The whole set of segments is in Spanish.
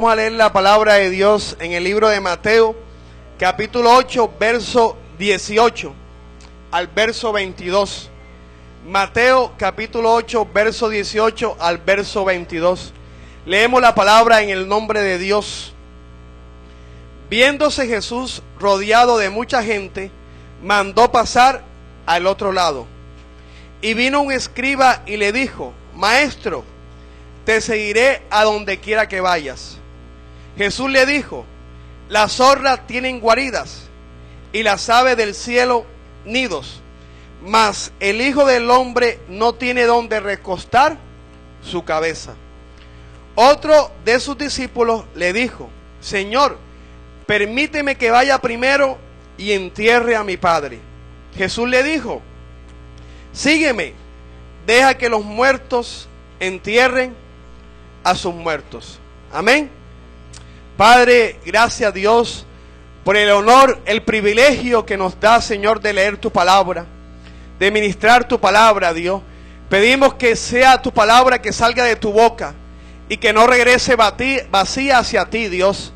Vamos a leer la palabra de Dios en el libro de Mateo, capítulo 8, verso 18 al verso 22. Mateo, capítulo 8, verso 18 al verso 22. Leemos la palabra en el nombre de Dios. Viéndose Jesús rodeado de mucha gente, mandó pasar al otro lado. Y vino un escriba y le dijo: Maestro, te seguiré a donde quiera que vayas. Jesús le dijo: las zorras tienen guaridas y las aves del cielo nidos, mas el Hijo del Hombre no tiene donde recostar su cabeza. Otro de sus discípulos le dijo: Señor, permíteme que vaya primero y entierre a mi padre. Jesús le dijo: sígueme, deja que los muertos entierren a sus muertos. Amén. Padre, gracias a Dios por el honor, el privilegio que nos da, Señor, de leer tu palabra, de ministrar tu palabra, Dios. Pedimos que sea tu palabra que salga de tu boca y que no regrese vacía hacia ti, Dios.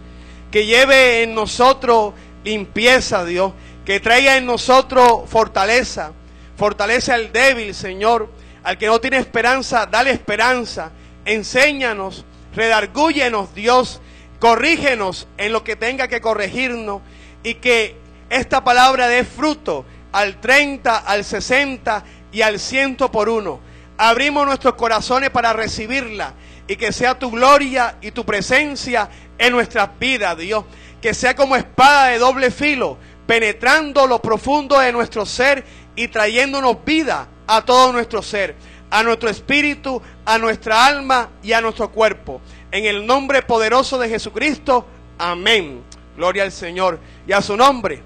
Que lleve en nosotros limpieza, Dios. Que traiga en nosotros fortaleza. Fortalece al débil, Señor. Al que no tiene esperanza, dale esperanza. Enséñanos, redargúyenos, Dios. Corrígenos en lo que tenga que corregirnos, y que esta palabra dé fruto al 30, al 60 y al 100 por uno. Abrimos nuestros corazones para recibirla, y que sea tu gloria y tu presencia en nuestras vidas, Dios. Que sea como espada de doble filo, penetrando lo profundo de nuestro ser y trayéndonos vida a todo nuestro ser, a nuestro espíritu, a nuestra alma y a nuestro cuerpo. En el nombre poderoso de Jesucristo, amén. Gloria al Señor y a su nombre.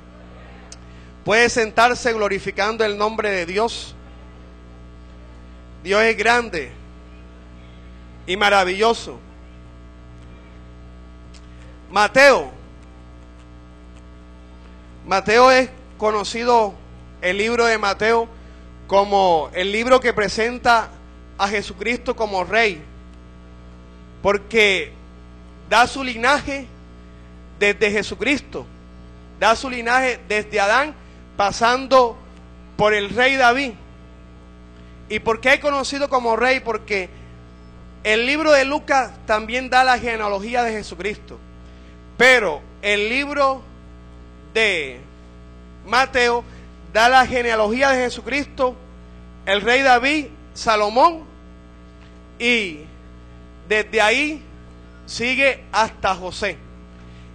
Puede sentarse glorificando el nombre de Dios. Dios es grande y maravilloso. Mateo es conocido, el libro de Mateo, como el libro que presenta a Jesucristo como rey, porque da su linaje desde Jesucristo, da su linaje desde Adán, pasando por el rey David. ¿Y por qué es conocido como rey? Porque el libro de Lucas también da la genealogía de Jesucristo, pero el libro de Mateo da la genealogía de Jesucristo, el rey David, Salomón, y desde ahí sigue hasta José.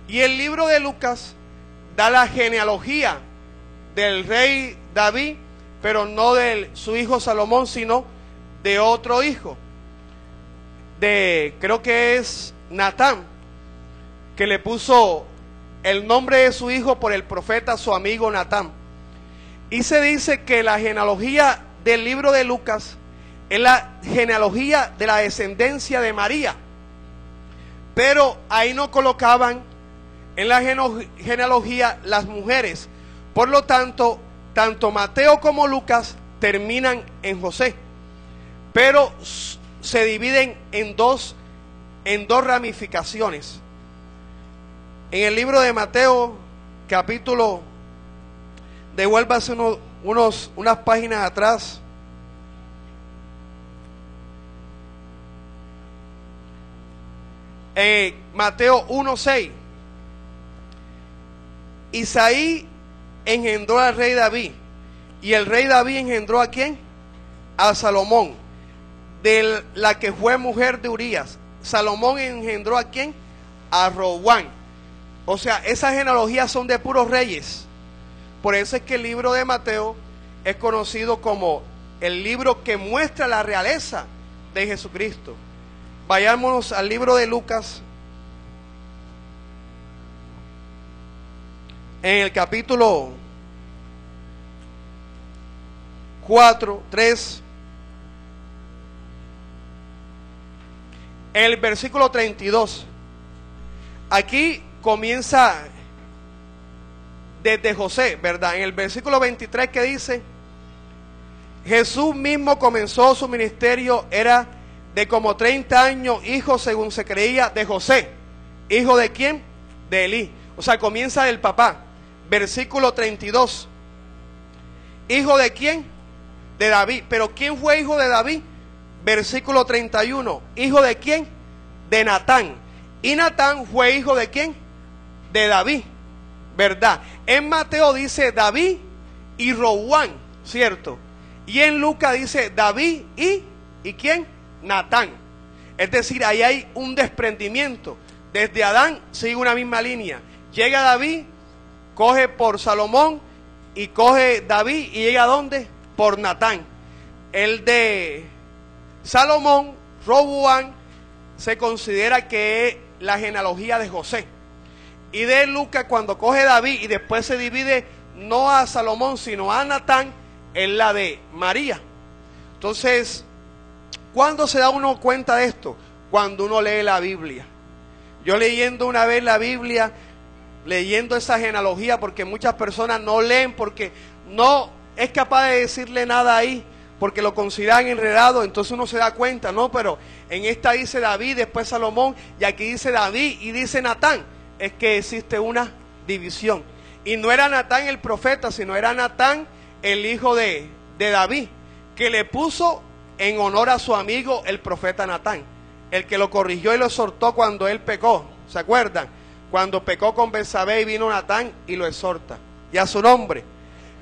Y el libro de Lucas da la genealogía del rey David, pero no de su hijo Salomón, sino de otro hijo, creo que es Natán, que le puso el nombre de su hijo por el profeta, su amigo Natán. Y se dice que la genealogía del libro de Lucas es la genealogía de la descendencia de María, pero ahí no colocaban en la genealogía las mujeres. Por lo tanto, tanto Mateo como Lucas terminan en José, pero se dividen en dos ramificaciones. En el libro de Mateo, capítulo, devuélvase unas páginas atrás. Mateo 1:6. Isaí engendró al rey David, y el rey David engendró ¿a quién? A Salomón, de la que fue mujer de Urías. Salomón engendró ¿a quién? A Roboam. O sea, esas genealogías son de puros reyes. Por eso es que el libro de Mateo es conocido como el libro que muestra la realeza de Jesucristo. Vayámonos al libro de Lucas, en el capítulo 4:3, en el versículo 32. Aquí comienza desde José, ¿verdad? En el versículo 23 que dice: Jesús mismo comenzó su ministerio, era de como 30 años, hijo según se creía de José. ¿Hijo de quién? De Elí. O sea, comienza del papá. Versículo 32. ¿Hijo de quién? De David. ¿Pero quién fue hijo de David? Versículo 31. ¿Hijo de quién? De Natán. ¿Y Natán fue hijo de quién? De David. ¿Verdad? En Mateo dice David y Roboam, ¿cierto? Y en Lucas dice David ¿y quién? Natán. Es decir, ahí hay un desprendimiento. Desde Adán sigue una misma línea. Llega David, coge por Salomón y coge David y llega ¿a dónde? Por Natán. El de Salomón, Roboam, se considera que es la genealogía de José. Y de Lucas, cuando coge David y después se divide no a Salomón sino a Natán, es la de María. Entonces, ¿cuándo se da uno cuenta de esto? Cuando uno lee la Biblia. Yo leyendo una vez la Biblia, leyendo esa genealogía, porque muchas personas no leen porque no es capaz de decirle nada ahí, porque lo consideran enredado, entonces uno se da cuenta, no, pero en esta dice David, después Salomón, y aquí dice David y dice Natán, es que existe una división. Y no era Natán el profeta, sino era Natán el hijo de David, que le puso en honor a su amigo el profeta Natán, el que lo corrigió y lo exhortó cuando él pecó, ¿se acuerdan? Cuando pecó con Betsabé y vino Natán y lo exhorta, y a su nombre.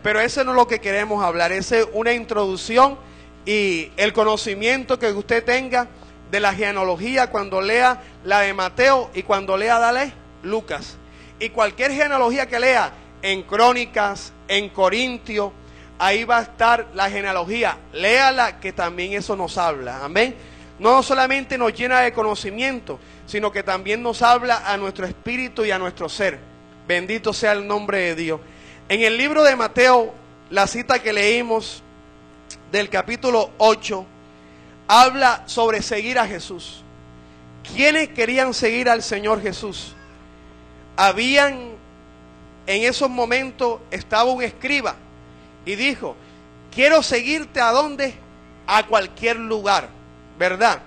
Pero ese no es lo que queremos hablar, esa es una introducción y el conocimiento que usted tenga de la genealogía cuando lea la de Mateo y cuando lea, dale, Lucas. Y cualquier genealogía que lea en Crónicas, en Corintios, ahí va a estar la genealogía. Léala, que también eso nos habla, amén. No solamente nos llena de conocimiento, sino que también nos habla a nuestro espíritu y a nuestro ser. Bendito sea el nombre de Dios. En el libro de Mateo, la cita que leímos del capítulo 8, habla sobre seguir a Jesús. ¿Quiénes querían seguir al Señor Jesús? En esos momentos estaba un escriba y dijo, quiero seguirte ¿a dónde? A cualquier lugar, ¿verdad?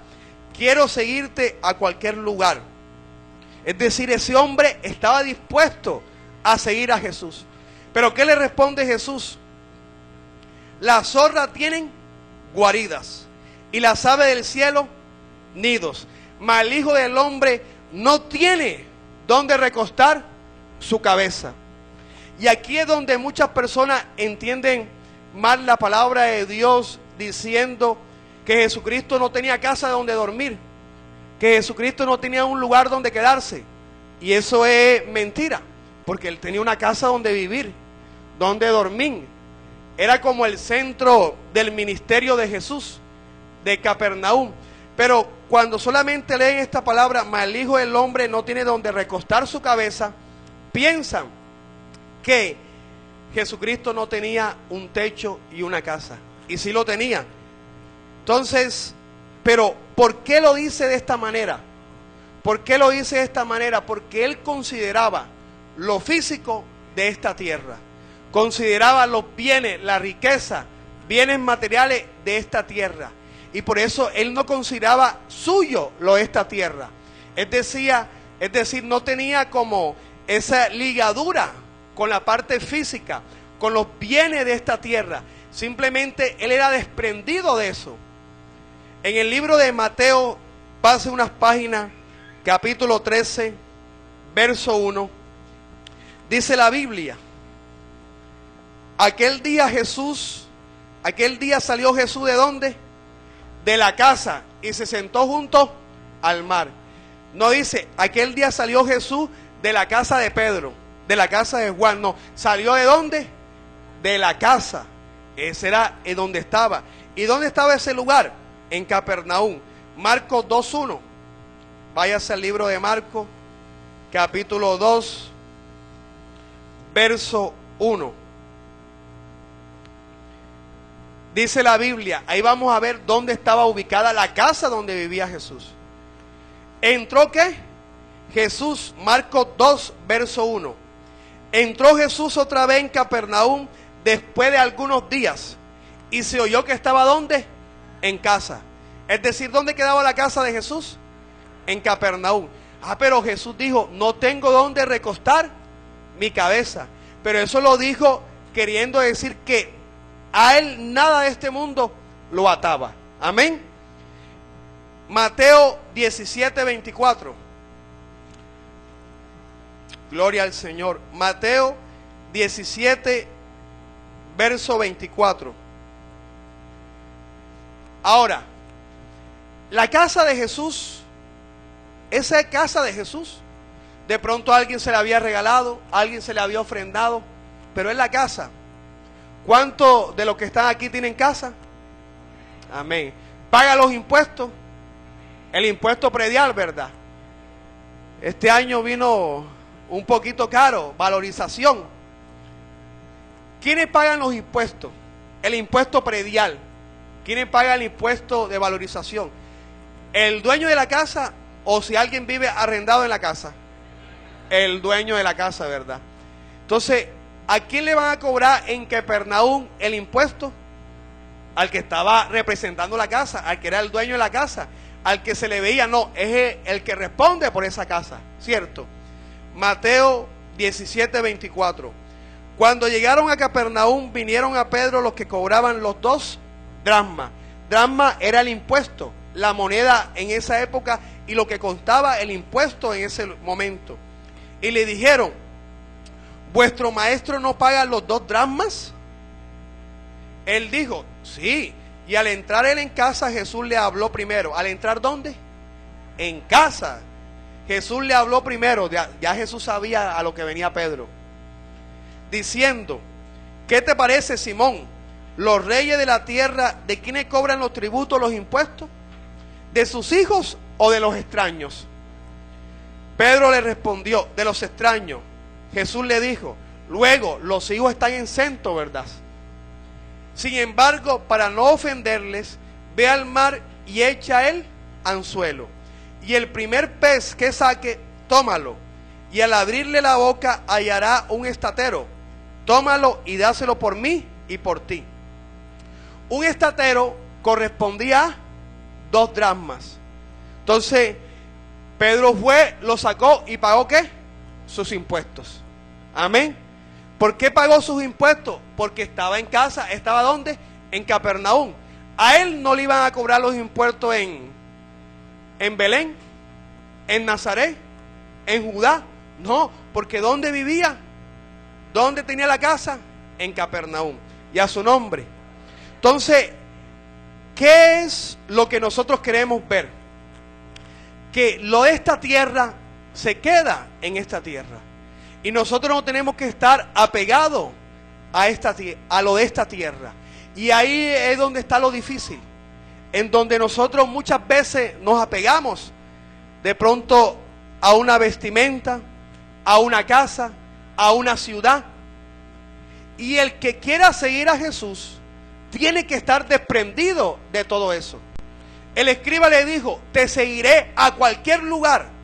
Quiero seguirte a cualquier lugar. Es decir, ese hombre estaba dispuesto a seguir a Jesús. Pero ¿qué le responde Jesús? Las zorras tienen guaridas y las aves del cielo nidos, mas el Hijo del Hombre no tiene donde recostar su cabeza. Y aquí es donde muchas personas entienden mal la palabra de Dios, diciendo que Jesucristo no tenía casa donde dormir, que Jesucristo no tenía un lugar donde quedarse. Y eso es mentira, porque Él tenía una casa donde vivir, donde dormir. Era como el centro del ministerio de Jesús, de Capernaum. Pero cuando solamente leen esta palabra, mas el Hijo del Hombre no tiene donde recostar su cabeza, piensan que Jesucristo no tenía un techo y una casa. Y sí lo tenía. Entonces, pero ¿por qué lo dice de esta manera? ¿Por qué lo dice de esta manera? Porque Él consideraba lo físico de esta tierra. Consideraba los bienes, la riqueza, bienes materiales de esta tierra. Y por eso Él no consideraba suyo lo de esta tierra. Es decir, no tenía como esa ligadura con la parte física, con los bienes de esta tierra. Simplemente Él era desprendido de eso. En el libro de Mateo, pase unas páginas, capítulo 13, verso 1, dice la Biblia: aquel día salió Jesús, ¿de dónde? De la casa, y se sentó junto al mar. No dice, aquel día salió Jesús de la casa de Pedro, de la casa de Juan. No, ¿salió de dónde? De la casa. Ese era en donde estaba. ¿Y dónde estaba ese lugar? En Capernaum. Marcos 2:1. Váyase al libro de Marcos, capítulo 2, verso 1. Dice la Biblia, ahí vamos a ver dónde estaba ubicada la casa donde vivía Jesús. ¿Entró qué? Jesús, Marcos 2, verso 1. Entró Jesús otra vez en Capernaum después de algunos días, y se oyó que estaba ¿dónde? En casa. Es decir, ¿dónde quedaba la casa de Jesús? En Capernaum. Pero Jesús dijo, no tengo dónde recostar mi cabeza. Pero eso lo dijo queriendo decir que a él nada de este mundo lo ataba. Amén. Mateo 17:24. Gloria al Señor. Mateo 17, verso 24. Ahora, la casa de Jesús, esa casa de Jesús, de pronto a alguien se le había regalado, a alguien se le había ofrendado, pero es la casa. ¿Cuántos de los que están aquí tienen casa? Amén. Paga los impuestos, el impuesto predial, ¿verdad? Este año vino un poquito caro, valorización. ¿Quiénes pagan los impuestos? El impuesto predial. ¿Quiénes pagan el impuesto de valorización? ¿El dueño de la casa o si alguien vive arrendado en la casa? El dueño de la casa, ¿verdad? Entonces, ¿a quién le van a cobrar en Capernaum el impuesto? Al que estaba representando la casa, al que era el dueño de la casa, al que se le veía, no, es el que responde por esa casa, ¿cierto? Mateo 17:24. Cuando llegaron a Capernaum, vinieron a Pedro los que cobraban los 2 dracmas. Dracma era el impuesto, la moneda en esa época y lo que contaba el impuesto en ese momento. Y le dijeron, ¿vuestro maestro no paga los 2 dracmas? Él dijo, sí. Y al entrar él en casa, Jesús le habló primero. ¿Al entrar dónde? En casa. Jesús le habló primero. Ya Jesús sabía a lo que venía Pedro. Diciendo, ¿qué te parece, Simón? ¿Los reyes de la tierra, de quiénes cobran los tributos, los impuestos? ¿De sus hijos o de los extraños? Pedro le respondió, de los extraños. Jesús le dijo, luego los hijos están exentos, ¿verdad? Sin embargo, para no ofenderles, ve al mar y echa el anzuelo. Y el primer pez que saque, tómalo. Y al abrirle la boca hallará un estatero. Tómalo y dáselo por mí y por ti. Un estatero correspondía a 2 dracmas. Entonces, Pedro fue, lo sacó y pagó ¿qué? Sus impuestos. Amén. ¿Por qué pagó sus impuestos? Porque estaba en casa. ¿Estaba dónde? En Capernaum. A él no le iban a cobrar los impuestos en Belén, en Nazaret, en Judá. No, porque ¿dónde vivía? ¿Dónde tenía la casa? En Capernaum. Y a su nombre. Entonces, ¿qué es lo que nosotros queremos ver? Que lo de esta tierra se queda en esta tierra. Y nosotros no tenemos que estar apegados a lo de esta tierra. Y ahí es donde está lo difícil. En donde nosotros muchas veces nos apegamos de pronto a una vestimenta, a una casa, a una ciudad. Y el que quiera seguir a Jesús tiene que estar desprendido de todo eso. El escriba le dijo, te seguiré a cualquier lugar.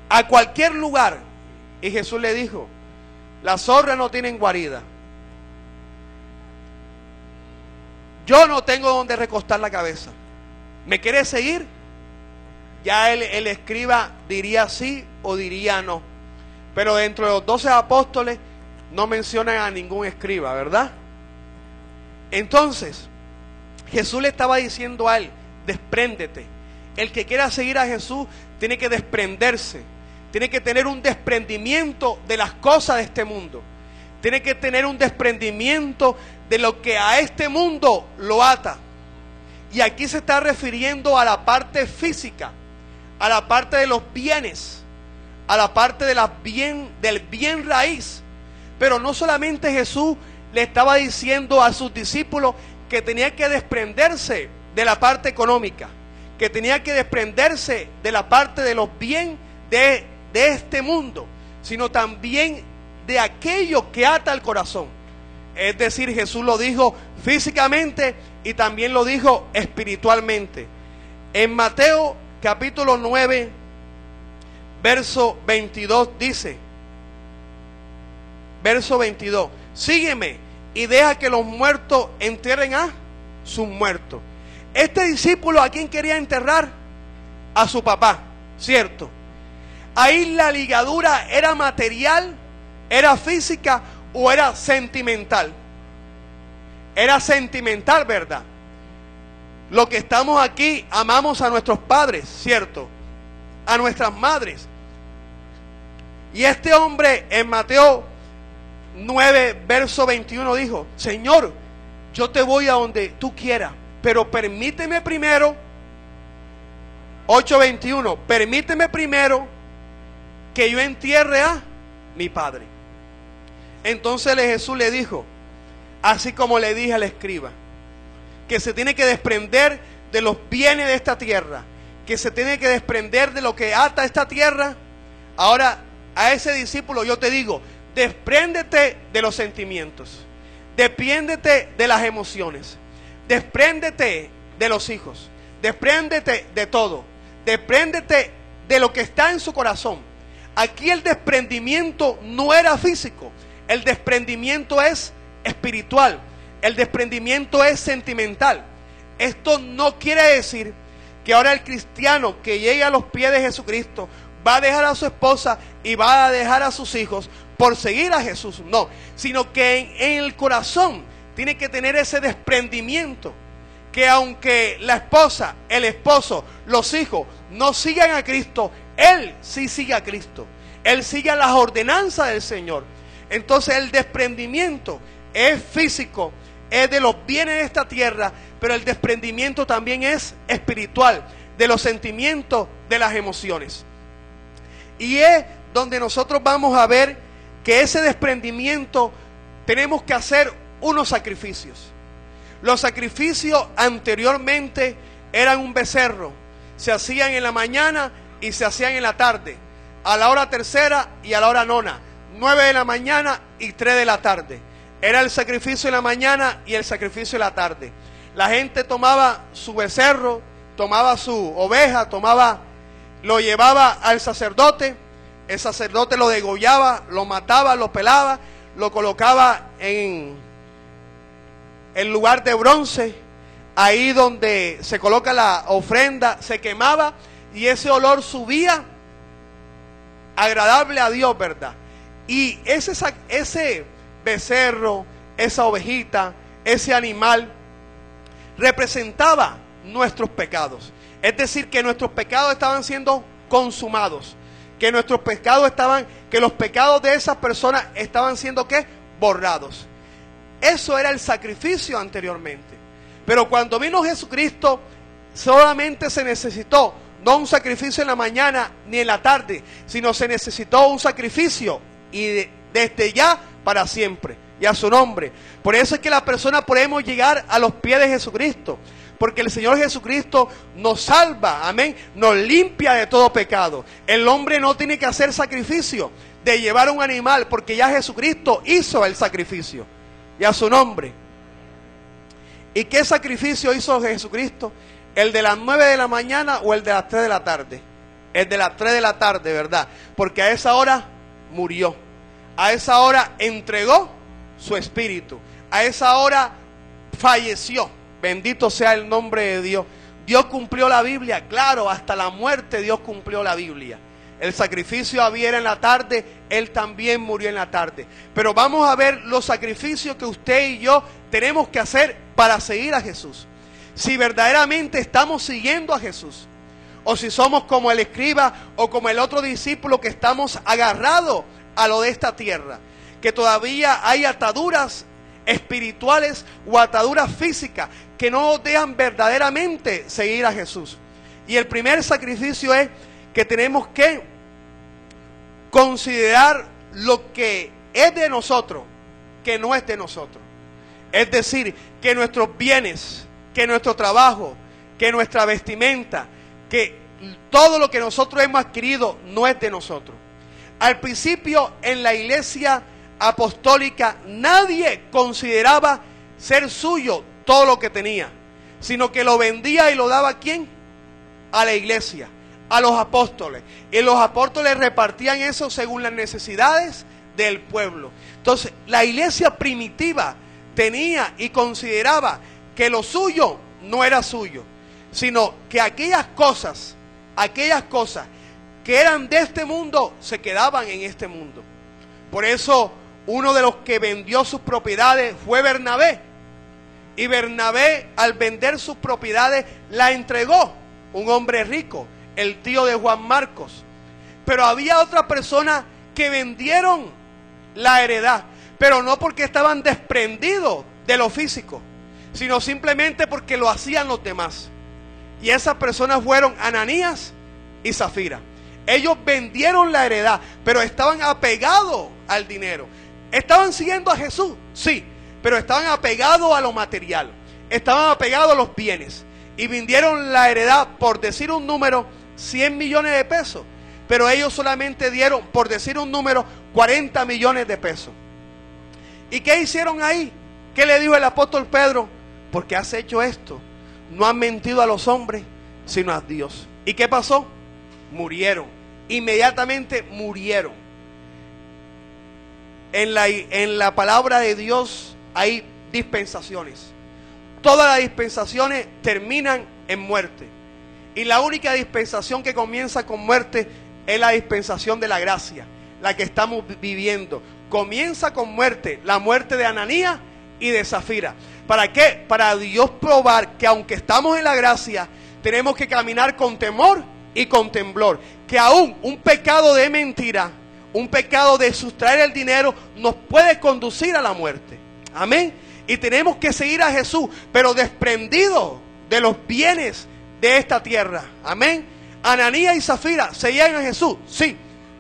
A cualquier lugar. Y Jesús le dijo, las zorras no tienen guarida. Yo no tengo donde recostar la cabeza. ¿Me quieres seguir? Ya el escriba diría sí o diría no. Pero dentro de los 12 apóstoles no mencionan a ningún escriba, ¿verdad? Entonces, Jesús le estaba diciendo a él, despréndete. El que quiera seguir a Jesús tiene que desprenderse. Tiene que tener un desprendimiento de las cosas de este mundo. Tiene que tener un desprendimiento de lo que a este mundo lo ata. Y aquí se está refiriendo a la parte física, a la parte de los bienes, a la parte de del bien raíz. Pero no solamente Jesús le estaba diciendo a sus discípulos que tenía que desprenderse de la parte económica, que tenía que desprenderse de la parte de los bienes de este mundo, sino también de aquello que ata el corazón. Es decir, Jesús lo dijo físicamente y también lo dijo espiritualmente. En Mateo capítulo 9, verso 22 dice, verso 22, sígueme y deja que los muertos entierren a sus muertos. Este discípulo, ¿a quién quería enterrar? A su papá. ¿cierto? Ahí la ligadura era material, era física o era sentimental. Era sentimental, ¿verdad? Los que estamos aquí amamos a nuestros padres, ¿cierto? A nuestras madres. Y este hombre en Mateo 9, verso 21 dijo: Señor, yo te voy a donde tú quieras, pero permíteme primero, 8:21, permíteme primero que yo entierre a mi padre. Entonces Jesús le dijo, así como le dije al escriba, que se tiene que desprender de los bienes de esta tierra, que se tiene que desprender de lo que ata esta tierra. Ahora a ese discípulo yo te digo, despréndete de los sentimientos, despréndete de las emociones, despréndete de los hijos, despréndete de todo, despréndete de lo que está en su corazón. Aquí el desprendimiento no era físico, el desprendimiento es espiritual, el desprendimiento es sentimental. Esto no quiere decir que ahora el cristiano que llegue a los pies de Jesucristo va a dejar a su esposa y va a dejar a sus hijos por seguir a Jesús, no, sino que en el corazón tiene que tener ese desprendimiento, que aunque la esposa, el esposo, los hijos no sigan a Cristo, él sí sigue a Cristo, él sigue las ordenanzas del Señor. Entonces el desprendimiento es físico, es de los bienes de esta tierra, pero el desprendimiento también es espiritual, de los sentimientos, de las emociones. Y es donde nosotros vamos a ver que ese desprendimiento tenemos que hacer unos sacrificios. Los sacrificios anteriormente eran un becerro, se hacían en la mañana y se hacían en la tarde, a la hora tercera y a la hora nona, 9 de la mañana y 3 de la tarde. Era el sacrificio en la mañana y el sacrificio en la tarde. La gente tomaba su becerro, tomaba su oveja, lo llevaba al sacerdote. El sacerdote lo degollaba, lo mataba, lo pelaba, lo colocaba en el lugar de bronce, ahí donde se coloca la ofrenda, se quemaba y ese olor subía agradable a Dios, ¿verdad? Y ese becerro, esa ovejita, ese animal representaba nuestros pecados. Es decir, que nuestros pecados estaban siendo consumados, que nuestros pecados que los pecados de esas personas estaban siendo ¿qué? Borrados. Eso era el sacrificio anteriormente. Pero cuando vino Jesucristo, solamente se necesitó no un sacrificio en la mañana ni en la tarde, sino se necesitó un sacrificio y desde ya para siempre, y a su nombre. Por eso es que la persona podemos llegar a los pies de Jesucristo, porque el Señor Jesucristo nos salva, amén, nos limpia de todo pecado. El hombre no tiene que hacer sacrificio de llevar un animal, porque ya Jesucristo hizo el sacrificio, y a su nombre. ¿Y qué sacrificio hizo Jesucristo? ¿El de las 9 de la mañana o el de las 3 de la tarde? El de las 3 de la tarde, ¿verdad? Porque a esa hora murió, a esa hora entregó su espíritu, a esa hora falleció. Bendito sea el nombre de Dios. Dios cumplió la Biblia, claro, hasta la muerte Dios cumplió la Biblia. El sacrificio había en la tarde, Él también murió en la tarde. Pero vamos a ver los sacrificios que usted y yo tenemos que hacer para seguir a Jesús. Si verdaderamente estamos siguiendo a Jesús, o si somos como el escriba o como el otro discípulo que estamos agarrados a lo de esta tierra, que todavía hay ataduras espirituales o ataduras físicas que no nos dejan verdaderamente seguir a Jesús. Y el primer sacrificio es que tenemos que considerar lo que es de nosotros, que no es de nosotros. Es decir, que nuestros bienes, que nuestro trabajo, que nuestra vestimenta, que todo lo que nosotros hemos adquirido no es de nosotros. Al principio en la iglesia apostólica nadie consideraba ser suyo todo lo que tenía, sino que lo vendía y lo daba ¿a quién? A la iglesia, a los apóstoles. Y los apóstoles repartían eso según las necesidades del pueblo. Entonces la iglesia primitiva tenía y consideraba que lo suyo no era suyo, sino que aquellas cosas que eran de este mundo se quedaban en este mundo. Por eso uno de los que vendió sus propiedades fue Bernabé. Y Bernabé, al vender sus propiedades, la entregó un hombre rico, el tío de Juan Marcos. Pero había otras personas que vendieron la heredad, pero no porque estaban desprendidos de lo físico, sino simplemente porque lo hacían los demás. Y esas personas fueron Ananías y Zafira. Ellos vendieron la heredad, pero estaban apegados al dinero. ¿Estaban siguiendo a Jesús? Sí, pero estaban apegados a lo material. Estaban apegados a los bienes. Y vendieron la heredad, por decir un número, 100 millones de pesos. Pero ellos solamente dieron, por decir un número, 40 millones de pesos. ¿Y qué hicieron ahí? ¿Qué le dijo el apóstol Pedro? Porque has hecho esto. No has mentido a los hombres, sino a Dios. ¿Y qué pasó? Murieron. Inmediatamente murieron. En la palabra de Dios hay dispensaciones. Todas las dispensaciones terminan en muerte. Y la única dispensación que comienza con muerte es la dispensación de la gracia, la que estamos viviendo. Comienza con muerte, la muerte de Ananías y de Zafira. ¿Para qué? Para Dios probar que aunque estamos en la gracia, tenemos que caminar con temor y con temblor. Que aún un pecado de mentira, un pecado de sustraer el dinero, nos puede conducir a la muerte. Amén. Y tenemos que seguir a Jesús, pero desprendidos de los bienes de esta tierra. Amén. Ananías y Zafira seguían a Jesús, sí,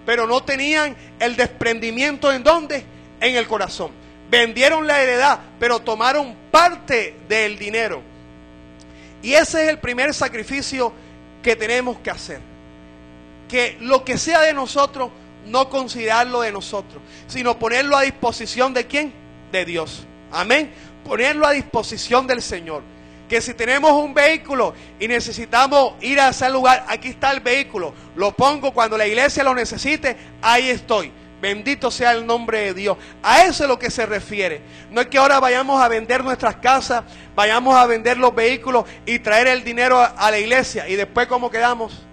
pero no tenían el desprendimiento. ¿En dónde? En el corazón. Vendieron la heredad, pero tomaron parte del dinero. Y ese es el primer sacrificio que tenemos que hacer. Que lo que sea de nosotros, no considerarlo de nosotros, sino ponerlo a disposición ¿de quién? De Dios. Amén. Ponerlo a disposición del Señor. Que si tenemos un vehículo y necesitamos ir a ese lugar, aquí está el vehículo, lo pongo cuando la iglesia lo necesite, ahí estoy. Bendito sea el nombre de Dios. A eso es lo que se refiere. No es que ahora vayamos a vender nuestras casas, vayamos a vender los vehículos y traer el dinero a la iglesia y después ¿cómo quedamos?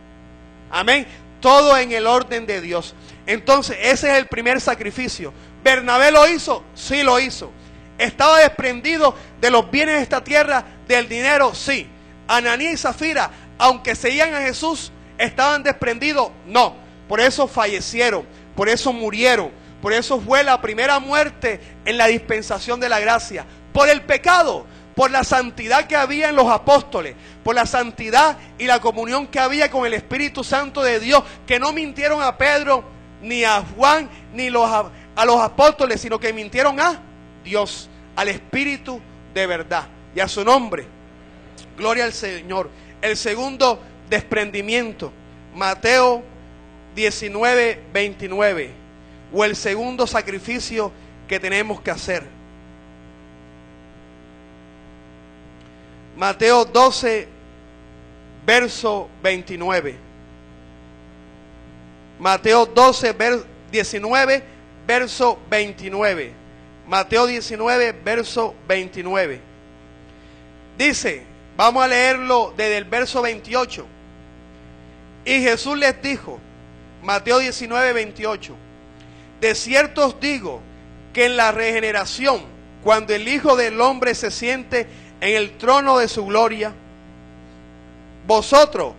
Amén. Todo en el orden de Dios. Entonces ese es el primer sacrificio. ¿Bernabé lo hizo? Sí lo hizo. ¿Estaba desprendido de los bienes de esta tierra, del dinero? Sí. Ananías y Zafira, aunque seguían a Jesús, ¿estaban desprendidos? No. Por eso fallecieron, por eso murieron. Por eso fue la primera muerte en la dispensación de la gracia. Por el pecado, por la santidad que había en los apóstoles, por la santidad y la comunión que había con el Espíritu Santo de Dios, que no mintieron a Pedro, ni a Juan, ni a los apóstoles, sino que mintieron a Dios, al Espíritu de verdad y a su nombre. Gloria al Señor. El segundo desprendimiento, Mateo 19, 29, o el segundo sacrificio que tenemos que hacer. Mateo 12, verso 29. Mateo 12, 19, verso 29. Mateo 19, verso 29. Dice, vamos a leerlo desde el verso 28. Y Jesús les dijo, Mateo 19, 28. De cierto os digo que en la regeneración, cuando el Hijo del Hombre se siente en el trono de su gloria, vosotros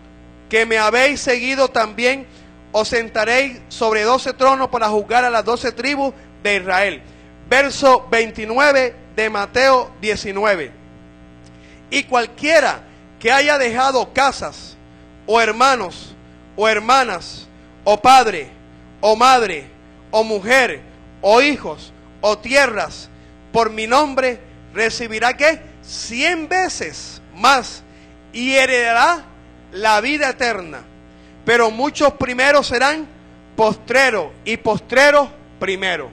que me habéis seguido también, os sentaréis sobre 12 tronos para juzgar a las 12 tribus de Israel. Verso 29 de Mateo 19. Y cualquiera que haya dejado casas, o hermanos, o hermanas, o padre, o madre, o mujer, o hijos, o tierras, por mi nombre, recibirá ¿qué? 100 veces más, y heredará la vida eterna. Pero muchos primeros serán postreros, y postreros primeros.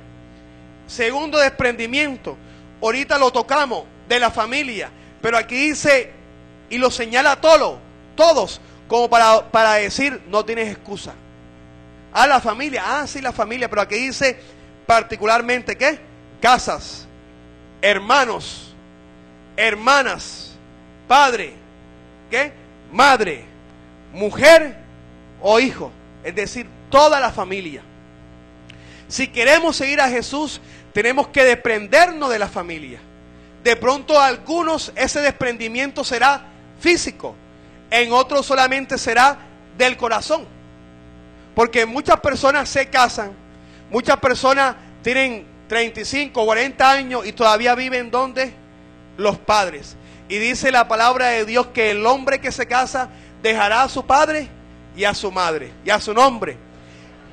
Segundo desprendimiento, ahorita lo tocamos, de la familia, pero aquí dice, y lo señala a todos, como para decir, no tienes excusa. La familia, sí, la familia, pero aquí dice particularmente, ¿qué? Casas, hermanos, hermanas, padre, ¿qué? Madre, mujer o hijo. es decir, toda la familia. Si queremos seguir a Jesús, tenemos que desprendernos de la familia. De pronto a algunos ese desprendimiento será físico, en otros solamente será del corazón. Porque muchas personas se casan, muchas personas tienen 35, 40 años y todavía viven donde los padres. Y dice la palabra de Dios que el hombre que se casa dejará a su padre y a su madre y a su nombre.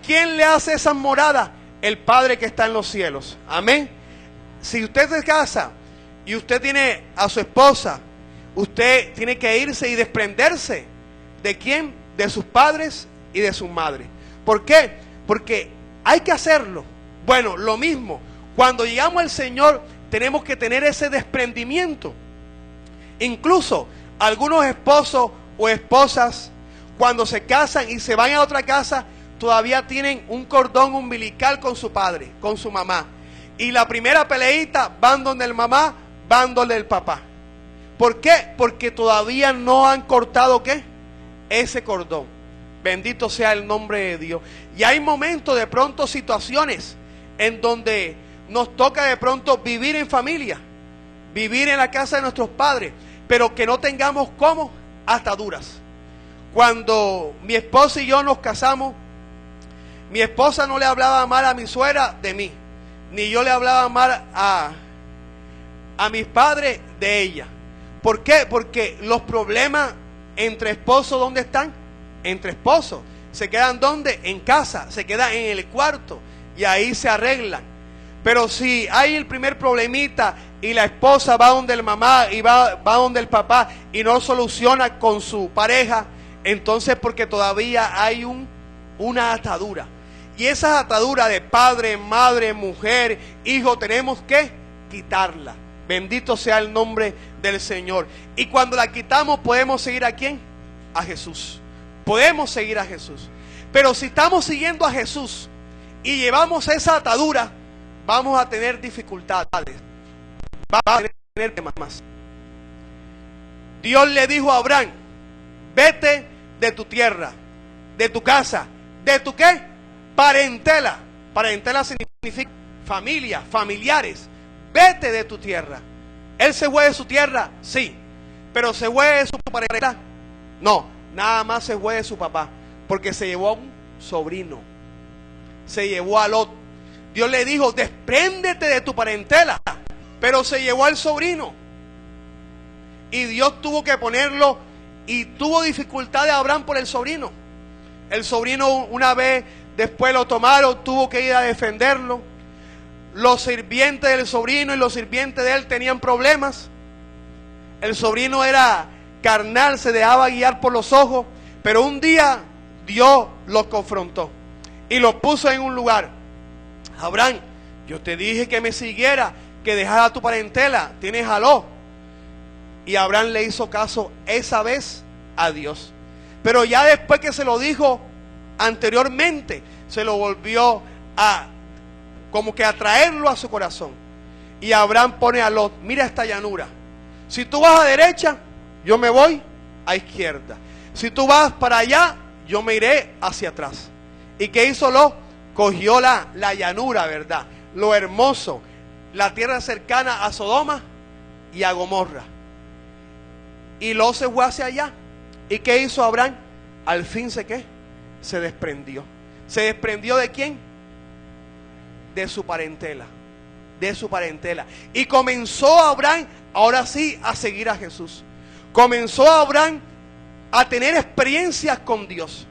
¿Quién le hace esas moradas? El Padre que está en los cielos. Amén. Si usted se casa y usted tiene a su esposa, usted tiene que irse y desprenderse. ¿De quién? De sus padres y de sus madres. ¿Por qué? Porque hay que hacerlo. Bueno, lo mismo. Cuando llegamos al Señor, tenemos que tener ese desprendimiento. Incluso algunos esposos o esposas, cuando se casan y se van a otra casa, todavía tienen un cordón umbilical con su padre, con su mamá. Y la primera peleita van donde el mamá, van donde el papá. ¿Por qué? Porque todavía no han cortado ¿qué? Ese cordón. Bendito sea el nombre de Dios. Y hay momentos, de pronto, situaciones en donde nos toca de pronto vivir en familia, vivir en la casa de nuestros padres, pero que no tengamos como ataduras. Cuando mi esposa y yo nos casamos, mi esposa no le hablaba mal a mi suegra de mí, ni yo le hablaba mal a mis padres de ella. ¿Por qué? Porque los problemas entre esposos, ¿dónde están? Entre esposos. ¿Se quedan dónde? En casa, se quedan en el cuarto y ahí se arreglan. Pero si hay el primer problemita y la esposa va donde el mamá y va donde el papá y no soluciona con su pareja, entonces porque todavía hay una atadura. Y esa atadura de padre, madre, mujer, hijo, tenemos que quitarla. Bendito sea el nombre del Señor. Y cuando la quitamos, ¿podemos seguir a quién? A Jesús. Podemos seguir a Jesús. Pero si estamos siguiendo a Jesús y llevamos esa atadura, vamos a tener dificultades. Vamos a tener problemas. Dios le dijo a Abraham: vete de tu tierra, de tu casa, de tu ¿qué? Parentela. Parentela significa familia, familiares. Vete de tu tierra. ¿Él se fue de su tierra? Sí. ¿Pero se fue de su parentela? No, nada más se fue de su papá, porque se llevó a un sobrino. Se llevó a Lot. Dios le dijo: despréndete de tu parentela, pero se llevó al sobrino. Y Dios tuvo que ponerlo, y tuvo dificultad de Abraham por el sobrino. El sobrino, una vez después lo tomaron, tuvo que ir a defenderlo. Los sirvientes del sobrino y los sirvientes de él tenían problemas. El sobrino era carnal, se dejaba guiar por los ojos. Pero un día Dios los confrontó y los puso en un lugar. Abraham, yo te dije que me siguiera, que dejara tu parentela, tienes a Lot. Y Abraham le hizo caso esa vez a Dios. Pero ya después que se lo dijo anteriormente, se lo volvió a como que atraerlo a su corazón. Y Abraham pone a Lot: mira esta llanura. Si tú vas a derecha, yo me voy a izquierda. Si tú vas para allá, yo me iré hacia atrás. ¿Y qué hizo Lot? Cogió la llanura, ¿verdad? Lo hermoso, la tierra cercana a Sodoma y a Gomorra. Y Lot se fue hacia allá. ¿Y qué hizo Abraham? Al fin se desprendió. ¿Se desprendió de quién? De su parentela. De su parentela. Y comenzó Abraham, ahora sí, a seguir a Jesús. Comenzó Abraham a tener experiencias con Dios.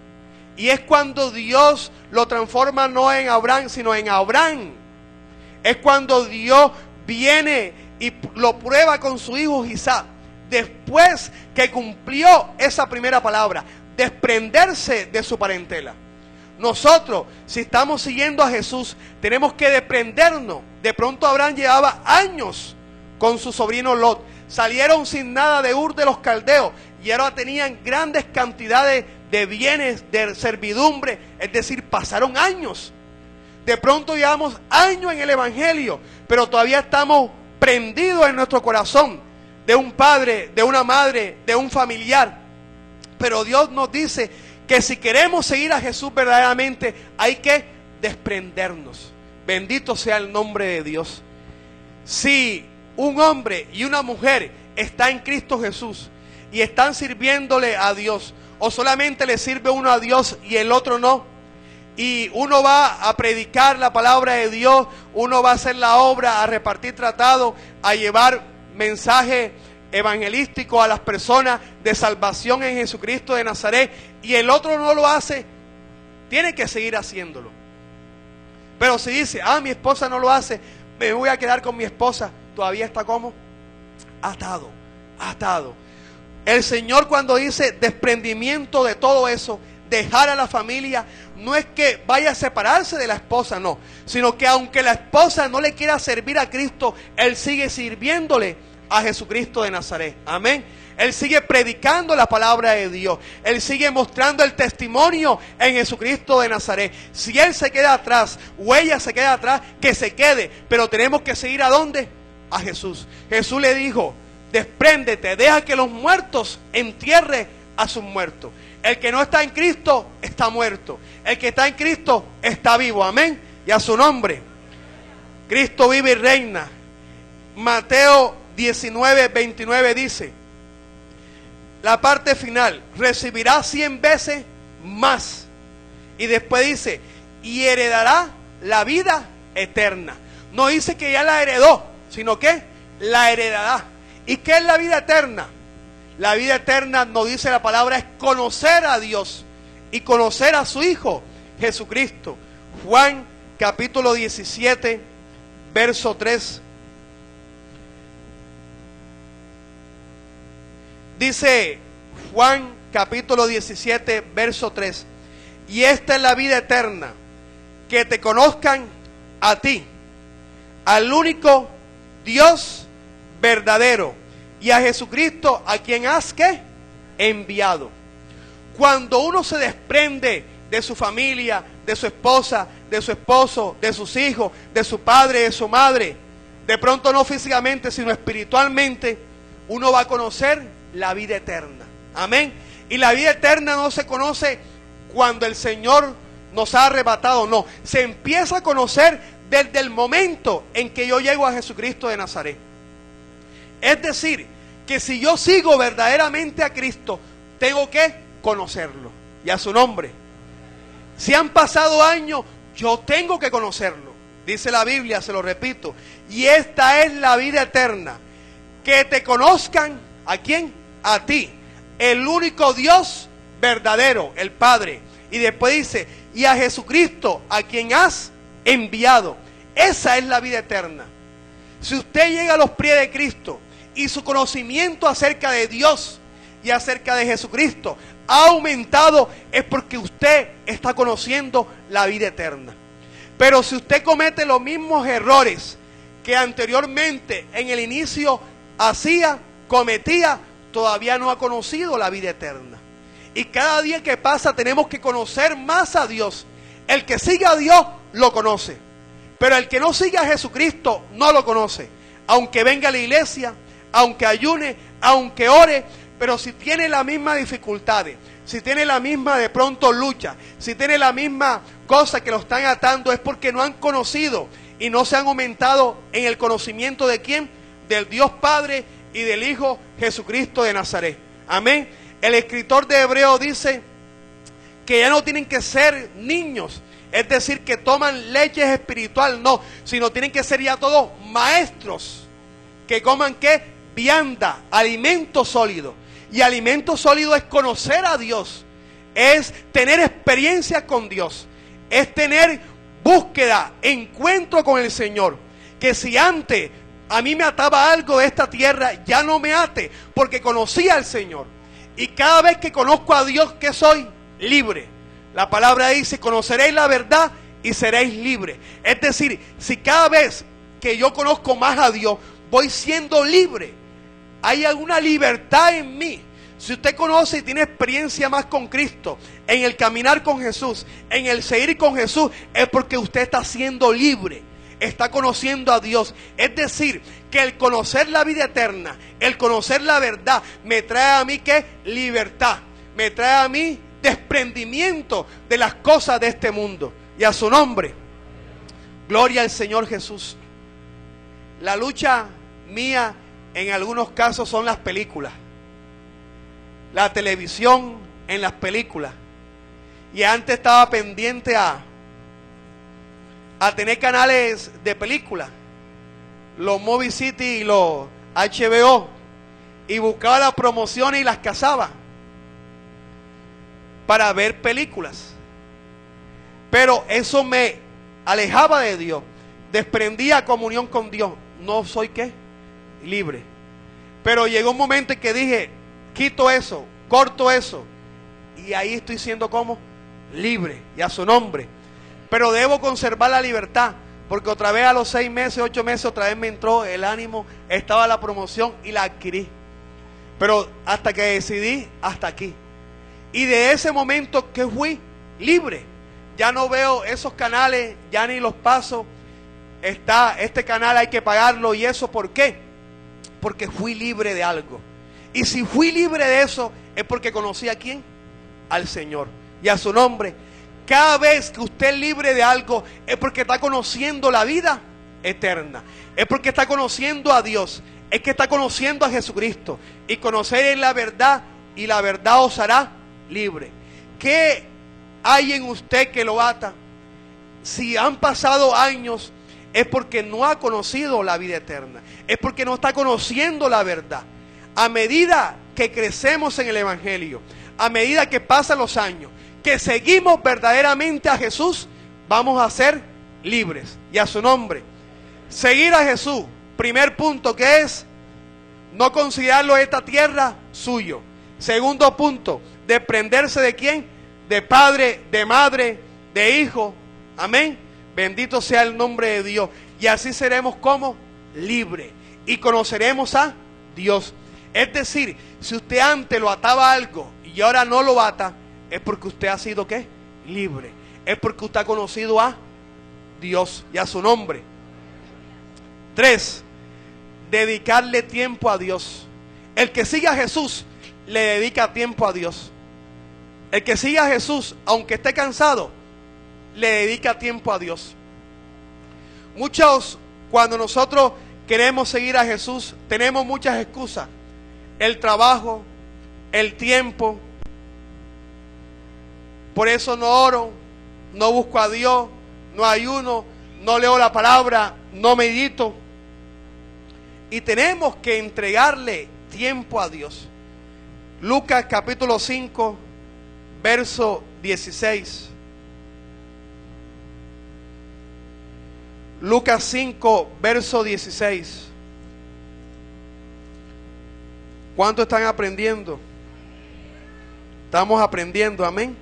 Y es cuando Dios lo transforma no en Abraham, sino en Abraham. Es cuando Dios viene y lo prueba con su hijo Isaac. Después que cumplió esa primera palabra, desprenderse de su parentela. Nosotros, si estamos siguiendo a Jesús, tenemos que desprendernos. De pronto Abraham llevaba años con su sobrino Lot. Salieron sin nada de Ur de los Caldeos y ahora tenían grandes cantidades de bienes, de servidumbre. Es decir, pasaron años. De pronto llevamos años en el Evangelio, pero todavía estamos prendidos en nuestro corazón de un padre, de una madre, de un familiar. Pero Dios nos dice que si queremos seguir a Jesús verdaderamente, hay que desprendernos. Bendito sea el nombre de Dios. Si un hombre y una mujer están en Cristo Jesús y están sirviéndole a Dios, o solamente le sirve uno a Dios y el otro no, y uno va a predicar la palabra de Dios, uno va a hacer la obra, a repartir tratados, a llevar mensaje evangelístico a las personas de salvación en Jesucristo de Nazaret, y el otro no lo hace, tiene que seguir haciéndolo. Pero si dice, mi esposa no lo hace, me voy a quedar con mi esposa, todavía está como atado. El Señor, cuando dice desprendimiento de todo eso, dejar a la familia, no es que vaya a separarse de la esposa, no, sino que aunque la esposa no le quiera servir a Cristo, Él sigue sirviéndole a Jesucristo de Nazaret. Amén. Él sigue predicando la palabra de Dios. Él sigue mostrando el testimonio en Jesucristo de Nazaret. Si Él se queda atrás o ella se queda atrás, que se quede. Pero tenemos que seguir ¿a dónde? A Jesús. Jesús le dijo, despréndete, deja que los muertos entierren a sus muertos. El que no está en Cristo está muerto. El que está en Cristo está vivo. Amén. Y a su nombre. Cristo vive y reina. Mateo 19:29 dice, la parte final, recibirá 100 veces más. Y después dice, y heredará la vida eterna. No dice que ya la heredó, sino que la heredará. ¿Y qué es la vida eterna? La vida eterna, nos dice la palabra, es conocer a Dios y conocer a su Hijo Jesucristo. Juan capítulo 17, verso 3. Dice Juan capítulo 17, verso 3. Y esta es la vida eterna, que te conozcan a ti, al único Dios verdadero, y a Jesucristo, a quien has ¿qué? Enviado. Cuando uno se desprende de su familia, de su esposa, de su esposo, de sus hijos, de su padre, de su madre, de pronto no físicamente, sino espiritualmente, uno va a conocer la vida eterna. Amén. Y la vida eterna no se conoce cuando el Señor nos ha arrebatado, no. Se empieza a conocer desde el momento en que yo llego a Jesucristo de Nazaret. Es decir, que si yo sigo verdaderamente a Cristo, tengo que conocerlo. Y a su nombre. Si han pasado años, yo tengo que conocerlo. Dice la Biblia, se lo repito. Y esta es la vida eterna. Que te conozcan, ¿a quién? A ti. El único Dios verdadero, el Padre. Y después dice, y a Jesucristo, a quien has enviado. Esa es la vida eterna. Si usted llega a los pies de Cristo y su conocimiento acerca de Dios y acerca de Jesucristo ha aumentado, es porque usted está conociendo la vida eterna. Pero si usted comete los mismos errores que anteriormente en el inicio cometía, todavía no ha conocido la vida eterna. Y cada día que pasa tenemos que conocer más a Dios. El que siga a Dios lo conoce, pero el que no siga a Jesucristo no lo conoce. Aunque venga a la iglesia, aunque ayune, aunque ore, pero si tiene las mismas dificultades, si tiene la misma de pronto lucha, si tiene la misma cosa que lo están atando, es porque no han conocido y no se han aumentado en el conocimiento de ¿quién? Del Dios Padre y del Hijo Jesucristo de Nazaret. Amén. El escritor de Hebreos dice que ya no tienen que ser niños, es decir, que toman leche espiritual, no, sino tienen que ser ya todos maestros, que coman ¿qué? Vianda, alimento sólido. Y alimento sólido es conocer a Dios, es tener experiencia con Dios, es tener búsqueda, encuentro con el Señor. Que si antes a mí me ataba algo de esta tierra, ya no me ate, porque conocí al Señor. Y cada vez que conozco a Dios, ¿qué soy? Libre. La palabra dice, conoceréis la verdad y seréis libres. Es decir, si cada vez que yo conozco más a Dios, voy siendo libre. Hay alguna libertad en mí. Si usted conoce y tiene experiencia más con Cristo, en el caminar con Jesús, en el seguir con Jesús, es porque usted está siendo libre, está conociendo a Dios. Es decir, que el conocer la vida eterna, el conocer la verdad, me trae a mí ¿qué? Libertad. Me trae a mí desprendimiento de las cosas de este mundo. Y a su nombre, gloria al Señor Jesús. La lucha mía en algunos casos son las películas, la televisión en las películas. Y antes estaba pendiente a tener canales de películas, los Movie City y los HBO, y buscaba las promociones y las cazaba para ver películas. Pero eso me alejaba de Dios, desprendía comunión con Dios. No soy ¿qué? Libre. Pero llegó un momento en que dije, quito eso, corto eso, y ahí estoy siendo como libre, y a su nombre. Pero debo conservar la libertad, porque otra vez a los 6 meses, 8 meses, otra vez me entró el ánimo, estaba la promoción y la adquirí. Pero hasta que decidí, hasta aquí. Y de ese momento que fui libre, ya no veo esos canales, ya ni los paso. Este canal hay que pagarlo, y eso ¿por qué? Porque fui libre de algo. Y si fui libre de eso, es porque conocí a quién, al Señor, y a su nombre. Cada vez que usted es libre de algo, es porque está conociendo la vida eterna, es porque está conociendo a Dios, es que está conociendo a Jesucristo. Y conocer es la verdad, y la verdad os hará libre. ¿Qué hay en usted que lo ata? Si han pasado años, es porque no ha conocido la vida eterna, es porque no está conociendo la verdad. A medida que crecemos en el Evangelio, a medida que pasan los años, que seguimos verdaderamente a Jesús, vamos a ser libres, y a su nombre. Seguir a Jesús, primer punto, que es no considerarlo esta tierra suyo. Segundo punto, desprenderse de quién, de padre, de madre, de hijo. Amén. Bendito sea el nombre de Dios. Y así seremos como libres, y conoceremos a Dios. Es decir, si usted antes lo ataba a algo y ahora no lo ata, es porque usted ha sido ¿qué? Libre. Es porque usted ha conocido a Dios y a su nombre. 3, dedicarle tiempo a Dios. El que sigue a Jesús le dedica tiempo a Dios. El que sigue a Jesús, aunque esté cansado, le dedica tiempo a Dios. Muchos, cuando nosotros queremos seguir a Jesús, tenemos muchas excusas. El trabajo, el tiempo. Por eso no oro, no busco a Dios, no ayuno, no leo la palabra, no medito. Y tenemos que entregarle tiempo a Dios. Lucas capítulo 5, verso 16. Lucas 5, verso 16. ¿Cuántos están aprendiendo? Estamos aprendiendo, amén.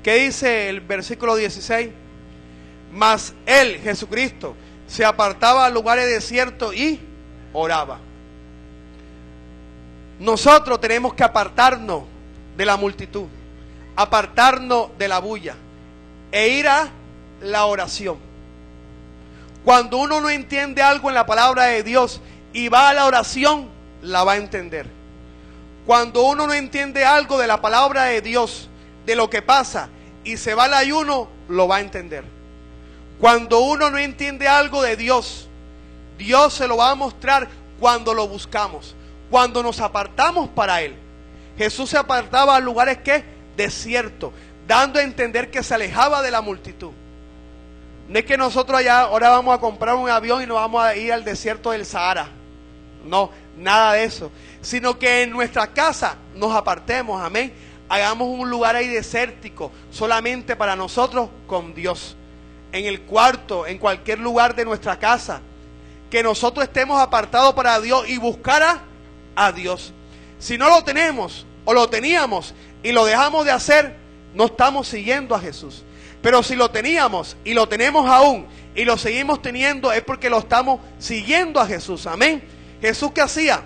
¿Qué dice el versículo 16? Mas él, Jesucristo, se apartaba a lugares desiertos y oraba. Nosotros tenemos que apartarnos de la multitud, apartarnos de la bulla e ir a la oración. Cuando uno no entiende algo en la palabra de Dios y va a la oración, la va a entender. Cuando uno no entiende algo de la palabra de Dios, de lo que pasa, y se va al ayuno, lo va a entender. Cuando uno no entiende algo de Dios, Dios se lo va a mostrar cuando lo buscamos, cuando nos apartamos para Él. Jesús se apartaba a lugares que desiertos, dando a entender que se alejaba de la multitud. No es que nosotros allá ahora vamos a comprar un avión y nos vamos a ir al desierto del Sahara. No, nada de eso. Sino que en nuestra casa nos apartemos, amén. Hagamos un lugar ahí desértico, solamente para nosotros con Dios. En el cuarto, en cualquier lugar de nuestra casa. Que nosotros estemos apartados para Dios y buscar a Dios. Si no lo tenemos o lo teníamos y lo dejamos de hacer, no estamos siguiendo a Jesús. Pero si lo teníamos y lo tenemos aún y lo seguimos teniendo, es porque lo estamos siguiendo a Jesús. Amén. Jesús, ¿qué hacía?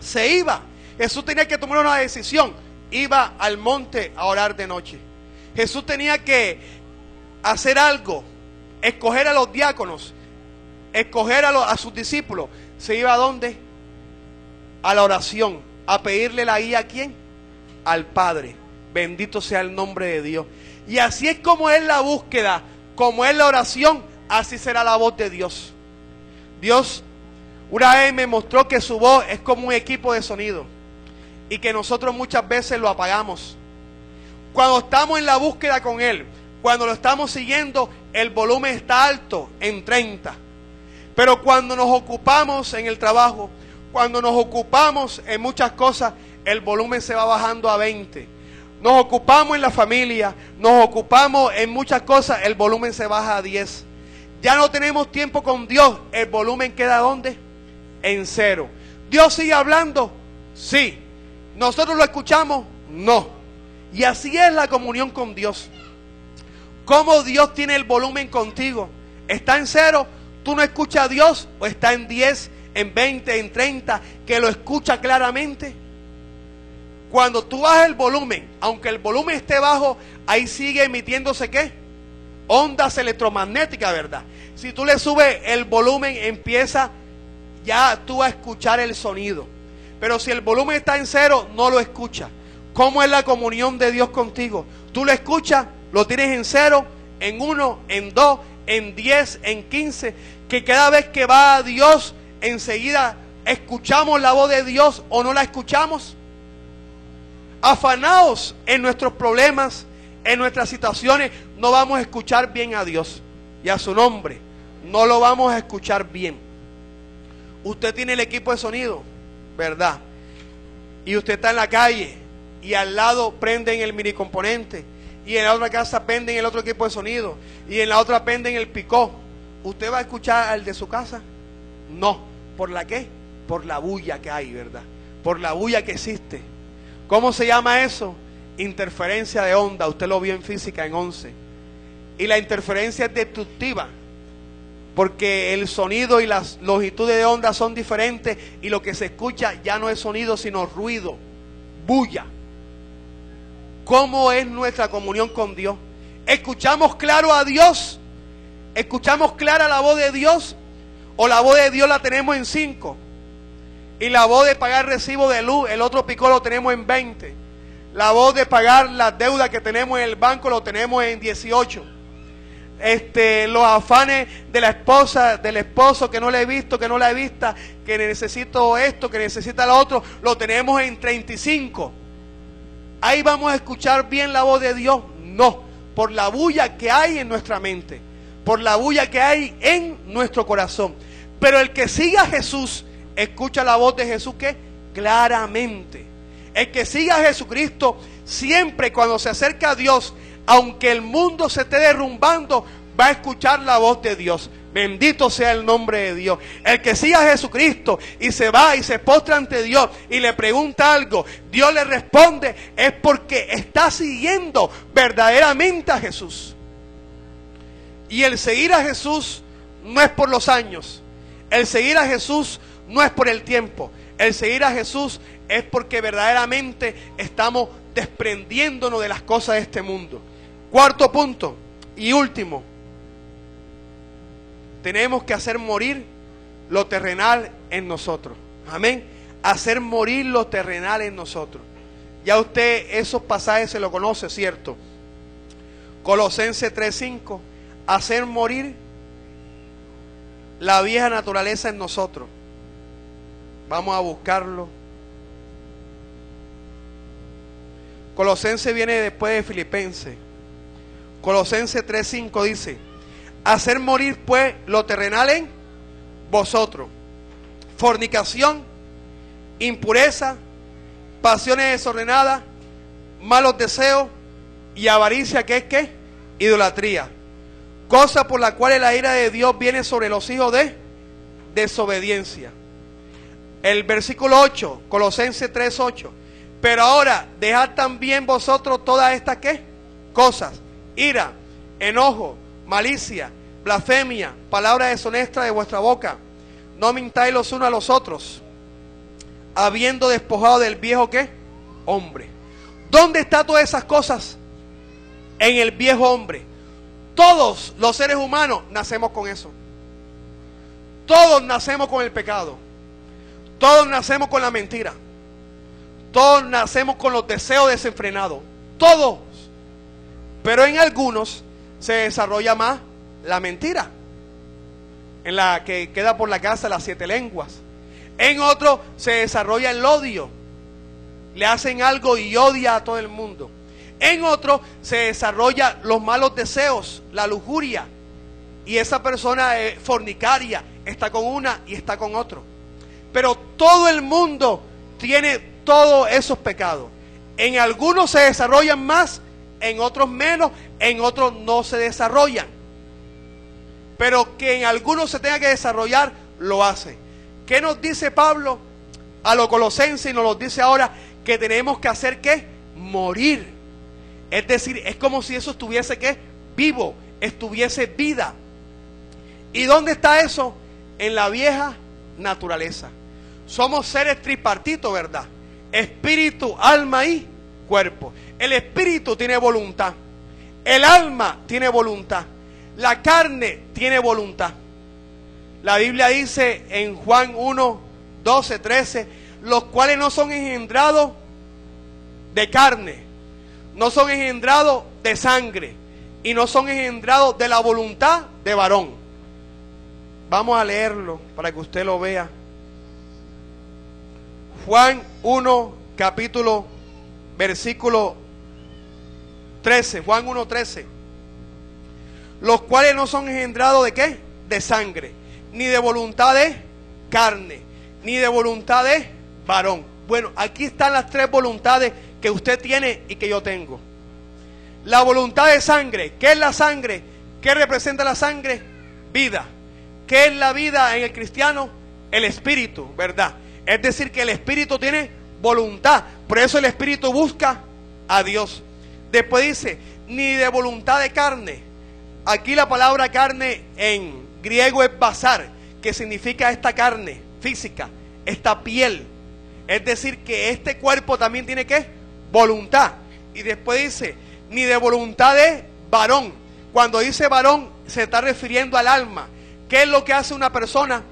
Se iba. Jesús tenía que tomar una decisión. Iba al monte a orar de noche. Jesús tenía que hacer algo, escoger a los diáconos, escoger a sus discípulos. ¿Se iba a dónde? a la oración, a pedirle la guía a ¿quién? Al Padre. Bendito sea el nombre de Dios. Y así es como es la búsqueda, como es la oración, así será la voz de Dios. Dios una vez me mostró que su voz es como un equipo de sonido y que nosotros muchas veces lo apagamos. Cuando estamos en la búsqueda con Él, cuando lo estamos siguiendo, el volumen está alto en 30. Pero cuando nos ocupamos en el trabajo, cuando nos ocupamos en muchas cosas, el volumen se va bajando a 20. Nos ocupamos en la familia, nos ocupamos en muchas cosas, el volumen se baja a 10. Ya no tenemos tiempo con Dios, el volumen queda ¿dónde? En 0. ¿Dios sigue hablando? Sí. ¿Nosotros lo escuchamos? No. Y así es la comunión con Dios. ¿Cómo Dios tiene el volumen contigo? ¿Está en 0? ¿Tú no escuchas a Dios? ¿O está en 10, en 20, en 30, que lo escucha claramente? Cuando tú bajas el volumen, aunque el volumen esté bajo, ahí sigue emitiéndose ¿qué? Ondas electromagnéticas, ¿verdad? Si tú le subes el volumen, empieza ya tú a escuchar el sonido. Pero si el volumen está en 0, no lo escuchas. ¿Cómo es la comunión de Dios contigo? Tú lo escuchas, lo tienes en 0, en 1, en 2, en 10, en 15, que cada vez que va a Dios, enseguida escuchamos la voz de Dios o no la escuchamos. Afanados en nuestros problemas, en nuestras situaciones, no vamos a escuchar bien a Dios y a su nombre. No lo vamos a escuchar bien. Usted tiene el equipo de sonido, ¿verdad? Y usted está en la calle y al lado prenden el mini componente y en la otra casa prenden el otro equipo de sonido y en la otra prenden el picó. ¿Usted va a escuchar al de su casa? No. ¿Por la qué? Por la bulla que hay, ¿verdad? Por la bulla que existe. ¿Cómo se llama eso? Interferencia de onda. Usted lo vio en física en 11. Y la interferencia es destructiva, porque el sonido y las longitudes de onda son diferentes y lo que se escucha ya no es sonido sino ruido, bulla. ¿Cómo es nuestra comunión con Dios? ¿Escuchamos claro a Dios? ¿Escuchamos clara la voz de Dios? ¿O la voz de Dios la tenemos en 5? Y la voz de pagar recibo de luz, el otro picó lo tenemos en 20. La voz de pagar las deudas que tenemos en el banco lo tenemos en 18. Los afanes de la esposa, del esposo que no la he visto, que no la he vista, que necesito esto, que necesita lo otro, lo tenemos en 35. Ahí vamos a escuchar bien la voz de Dios. No, por la bulla que hay en nuestra mente, por la bulla que hay en nuestro corazón. Pero el que siga a Jesús, escucha la voz de Jesús que claramente. El que siga a Jesucristo, siempre cuando se acerca a Dios, aunque el mundo se esté derrumbando, va a escuchar la voz de Dios. Bendito sea el nombre de Dios. El que siga a Jesucristo y se va y se postra ante Dios y le pregunta algo, Dios le responde, es porque está siguiendo verdaderamente a Jesús. Y el seguir a Jesús no es por los años. El seguir a Jesús no es por el tiempo. El seguir a Jesús es porque verdaderamente estamos desprendiéndonos de las cosas de este mundo. Cuarto punto y último. Tenemos que hacer morir lo terrenal en nosotros. Amén. Hacer morir lo terrenal en nosotros. Ya usted esos pasajes se lo conoce, ¿cierto? Colosenses 3:5. Hacer morir la vieja naturaleza en nosotros. Vamos a buscarlo. Colosenses viene después de Filipenses. Colosenses 3:5 dice: hacer morir pues lo terrenal en vosotros: fornicación, impureza, pasiones desordenadas, malos deseos y avaricia, que es ¿qué? Idolatría. Cosa por la cual la ira de Dios viene sobre los hijos de desobediencia. El versículo 8, Colosenses 3:8. Pero ahora dejad también vosotros todas estas ¿qué? Cosas: ira, enojo, malicia, blasfemia, palabra deshonesta de vuestra boca. No mintáis los unos a los otros, habiendo despojado del viejo ¿qué? Hombre. ¿Dónde están todas esas cosas? En el viejo hombre. Todos los seres humanos nacemos con eso. Todos nacemos con el pecado. Todos nacemos con la mentira. Todos nacemos con los deseos desenfrenados. Todos. Pero en algunos se desarrolla más la mentira, en la que queda por la casa las 7 lenguas. En otros se desarrolla el odio. Le hacen algo y odia a todo el mundo. En otros se desarrolla los malos deseos, la lujuria. Y esa persona es fornicaria, está con una y está con otro. Pero todo el mundo tiene todos esos pecados. En algunos se desarrollan más, en otros menos, en otros no se desarrollan. Pero que en algunos se tenga que desarrollar, lo hace. ¿Qué nos dice Pablo a los colosenses? Y nos lo dice ahora, que tenemos que hacer ¿qué? Morir. Es decir, es como si eso estuviese ¿qué? Vivo, estuviese vida. ¿Y dónde está eso? En la vieja naturaleza. Somos seres tripartitos, ¿verdad? Espíritu, alma y cuerpo. El espíritu tiene voluntad. El alma tiene voluntad. La carne tiene voluntad. La Biblia dice en Juan 1, 12, 13, los cuales no son engendrados de carne, no son engendrados de sangre, y no son engendrados de la voluntad de varón. Vamos a leerlo para que usted lo vea. Juan 1, capítulo, versículo 13. Juan 1, 13. Los cuales no son engendrados de ¿qué? De sangre, ni de voluntad de carne, ni de voluntad de varón. Bueno, aquí están las 3 voluntades que usted tiene y que yo tengo. La voluntad de sangre. ¿Qué es la sangre? ¿Qué representa la sangre? Vida. ¿Qué es la vida en el cristiano? El espíritu, ¿verdad? Es decir, que el espíritu tiene voluntad. Por eso el espíritu busca a Dios. Después dice, ni de voluntad de carne. Aquí la palabra carne en griego es basar, que significa esta carne física, esta piel. Es decir, que este cuerpo también tiene ¿qué? Voluntad. Y después dice, ni de voluntad de varón. Cuando dice varón, se está refiriendo al alma. ¿Qué es lo que hace una persona?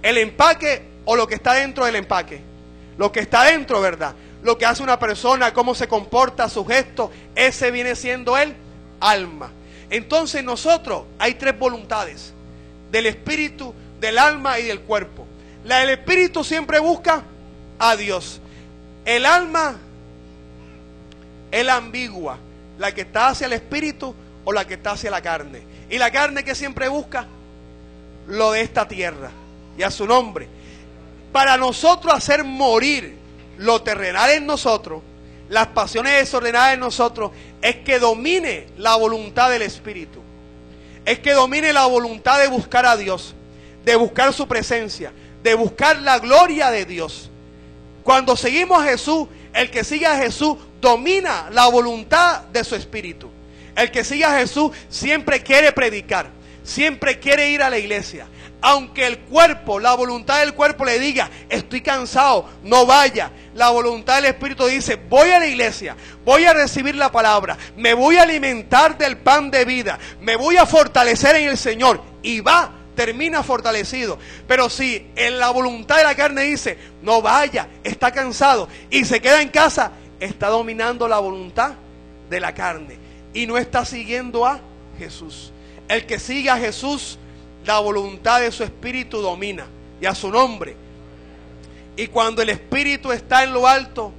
¿El empaque o lo que está dentro del empaque? Lo que está dentro, ¿verdad? Lo que hace una persona, cómo se comporta, su gesto, ese viene siendo el alma. Entonces nosotros hay 3 voluntades: del espíritu, del alma y del cuerpo. La del espíritu siempre busca a Dios. El alma es la ambigua, la que está hacia el espíritu o la que está hacia la carne. Y la carne que siempre busca lo de esta tierra y a su nombre. Para nosotros hacer morir lo terrenal en nosotros, las pasiones desordenadas en nosotros, es que domine la voluntad del espíritu. Es que domine la voluntad de buscar a Dios, de buscar su presencia, de buscar la gloria de Dios. Cuando seguimos a Jesús, el que sigue a Jesús domina la voluntad de su espíritu. El que sigue a Jesús siempre quiere predicar, siempre quiere ir a la iglesia. Aunque el cuerpo, la voluntad del cuerpo le diga, estoy cansado, no vaya. La voluntad del espíritu dice, voy a la iglesia, voy a recibir la palabra, me voy a alimentar del pan de vida, me voy a fortalecer en el Señor. Y va, termina fortalecido. Pero si en la voluntad de la carne dice, no vaya, está cansado, y se queda en casa, está dominando la voluntad de la carne y no está siguiendo a Jesús. El que sigue a Jesús, la voluntad de su espíritu domina, y a su nombre. Y cuando el espíritu está en lo alto,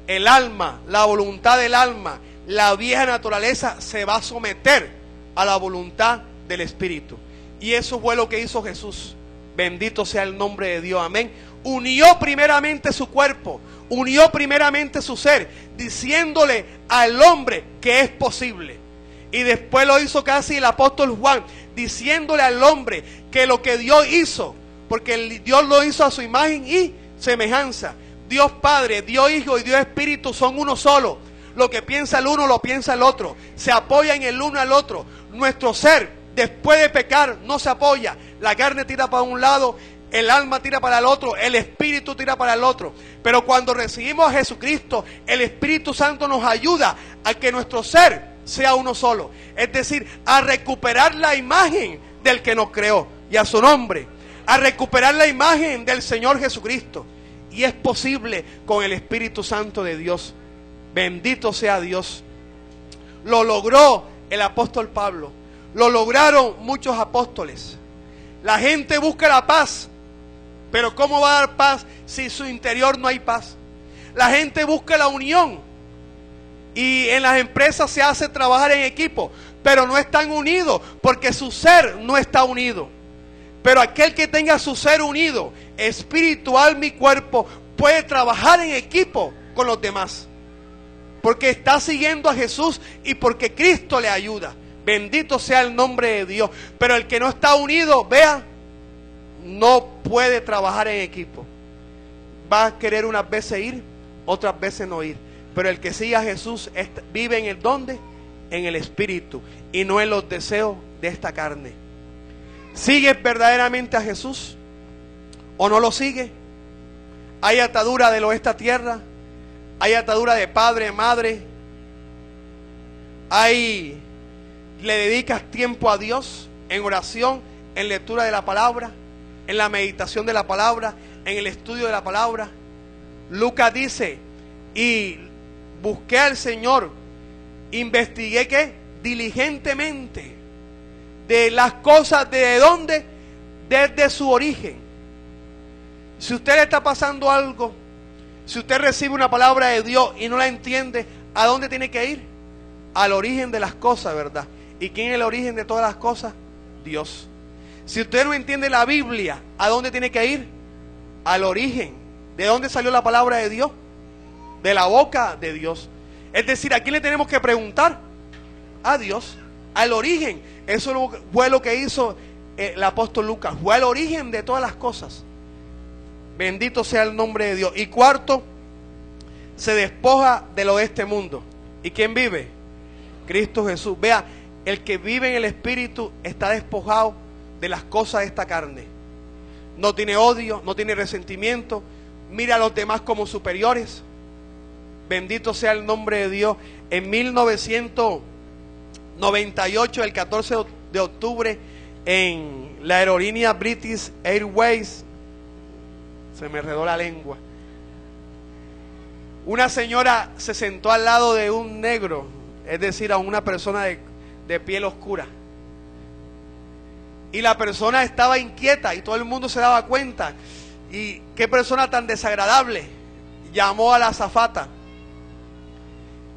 el alma, la voluntad del alma, la vieja naturaleza se va a someter a la voluntad del espíritu. Y eso fue lo que hizo Jesús. Bendito sea el nombre de Dios, amén. Unió primeramente su cuerpo, unió primeramente su ser, diciéndole al hombre que es posible. Y después lo hizo casi el apóstol Juan, diciéndole al hombre que lo que Dios hizo, porque Dios lo hizo a su imagen y semejanza. Dios Padre, Dios Hijo y Dios Espíritu son uno solo. Lo que piensa el uno lo piensa el otro. Se apoyan el uno al otro. Nuestro ser, después de pecar, no se apoya. La carne tira para un lado, el alma tira para el otro, el Espíritu tira para el otro. Pero cuando recibimos a Jesucristo, el Espíritu Santo nos ayuda a que nuestro ser sea uno solo. Es decir, a recuperar la imagen del que nos creó y a su nombre. A recuperar la imagen del Señor Jesucristo. y es posible con el Espíritu Santo de Dios. Bendito sea Dios. Lo logró el apóstol Pablo. Lo lograron muchos apóstoles. La gente busca la paz, pero ¿cómo va a dar paz si en su interior no hay paz? La gente busca la unión, y en las empresas se hace trabajar en equipo, pero no están unidos porque su ser no está unido. Pero aquel que tenga su ser unido, espíritu, alma y cuerpo, puede trabajar en equipo con los demás, porque está siguiendo a Jesús y porque Cristo le ayuda. Bendito sea el nombre de Dios. Pero el que no está unido, vea, no puede trabajar en equipo. Va a querer unas veces ir, otras veces no ir. Pero el que sigue a Jesús vive en el ¿dónde? En el Espíritu y no en los deseos de esta carne. ¿Sigues verdaderamente a Jesús o no lo sigues? Hay atadura de lo de esta tierra. Hay atadura de padre, madre. Le dedicas tiempo a Dios en oración, en lectura de la palabra, en la meditación de la palabra, en el estudio de la palabra. Lucas dice, y busqué al Señor, investigué ¿qué? Diligentemente de las cosas, ¿de dónde? Desde su origen. Si usted le está pasando algo, si usted recibe una palabra de Dios y no la entiende, ¿a dónde tiene que ir? Al origen de las cosas, ¿verdad? ¿Y quién es el origen de todas las cosas? Dios. Si usted no entiende la Biblia, ¿a dónde tiene que ir? Al origen. ¿De dónde salió la palabra de Dios? De la boca de Dios. Es decir, ¿a quién le tenemos que preguntar? A Dios, al origen. Eso fue lo que hizo el apóstol Lucas. Fue al origen de todas las cosas. Bendito sea el nombre de Dios. Y cuarto, se despoja de lo de este mundo. ¿Y quién vive? Cristo Jesús. Vea, el que vive en el Espíritu está despojado de las cosas de esta carne. No tiene odio, no tiene resentimiento. Mira a los demás como superiores. Bendito sea el nombre de Dios. En 1998, el 14 de octubre, en la aerolínea British Airways, se me enredó la lengua, una señora se sentó al lado de un negro, es decir, a una persona de piel oscura. Y la persona estaba inquieta y todo el mundo se daba cuenta. Y qué persona tan desagradable. Llamó a la azafata.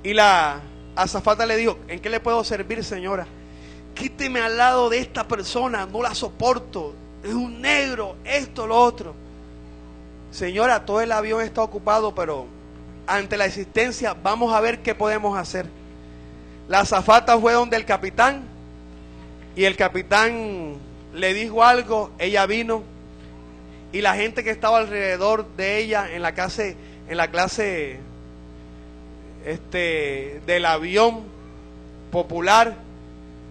Y la azafata le dijo, ¿en qué le puedo servir, señora? Quíteme al lado de esta persona, no la soporto. Es un negro, esto, lo otro. Señora, todo el avión está ocupado, pero ante la existencia vamos a ver qué podemos hacer. La azafata fue donde el capitán, y el capitán le dijo algo, ella vino, y la gente que estaba alrededor de ella en la clase del avión popular,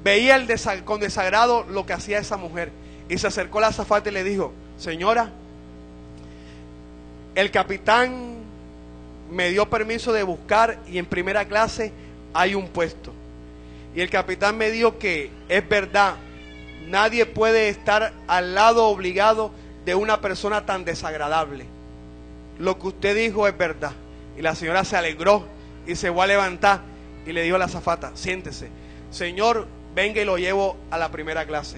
veía con desagrado lo que hacía esa mujer, y se acercó a la azafata y le dijo, señora, el capitán me dio permiso de buscar y en primera clase hay un puesto. Y el capitán me dijo que es verdad, nadie puede estar al lado obligado de una persona tan desagradable. Lo que usted dijo es verdad. Y la señora se alegró y se fue a levantar y le dijo a la azafata, siéntese. Señor, venga y lo llevo a la primera clase.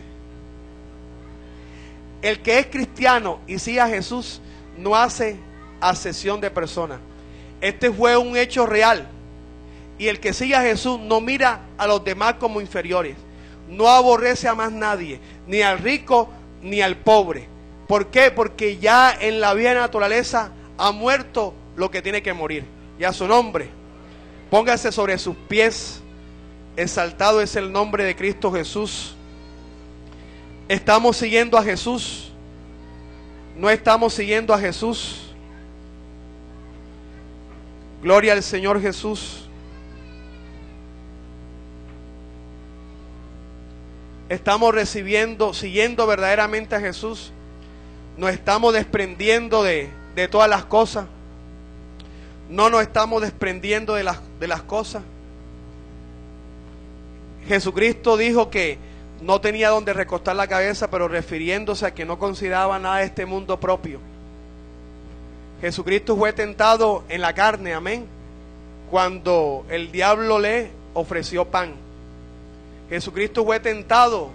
El que es cristiano y sigue a Jesús no hace acepción de personas. Este fue un hecho real. Y el que sigue a Jesús no mira a los demás como inferiores. No aborrece a más nadie, ni al rico ni al pobre. ¿Por qué? Porque ya en la vieja naturaleza ha muerto lo que tiene que morir. Y a su nombre, póngase sobre sus pies. Exaltado es el nombre de Cristo Jesús. ¿Estamos siguiendo a Jesús? ¿No estamos siguiendo a Jesús? Gloria al Señor Jesús. Estamos siguiendo verdaderamente a Jesús. Nos estamos desprendiendo de todas las cosas. No nos estamos desprendiendo de las cosas. Jesucristo dijo que no tenía donde recostar la cabeza, pero refiriéndose a que no consideraba nada de este mundo propio. Jesucristo fue tentado en la carne, amén, cuando el diablo le ofreció pan. Jesucristo fue tentado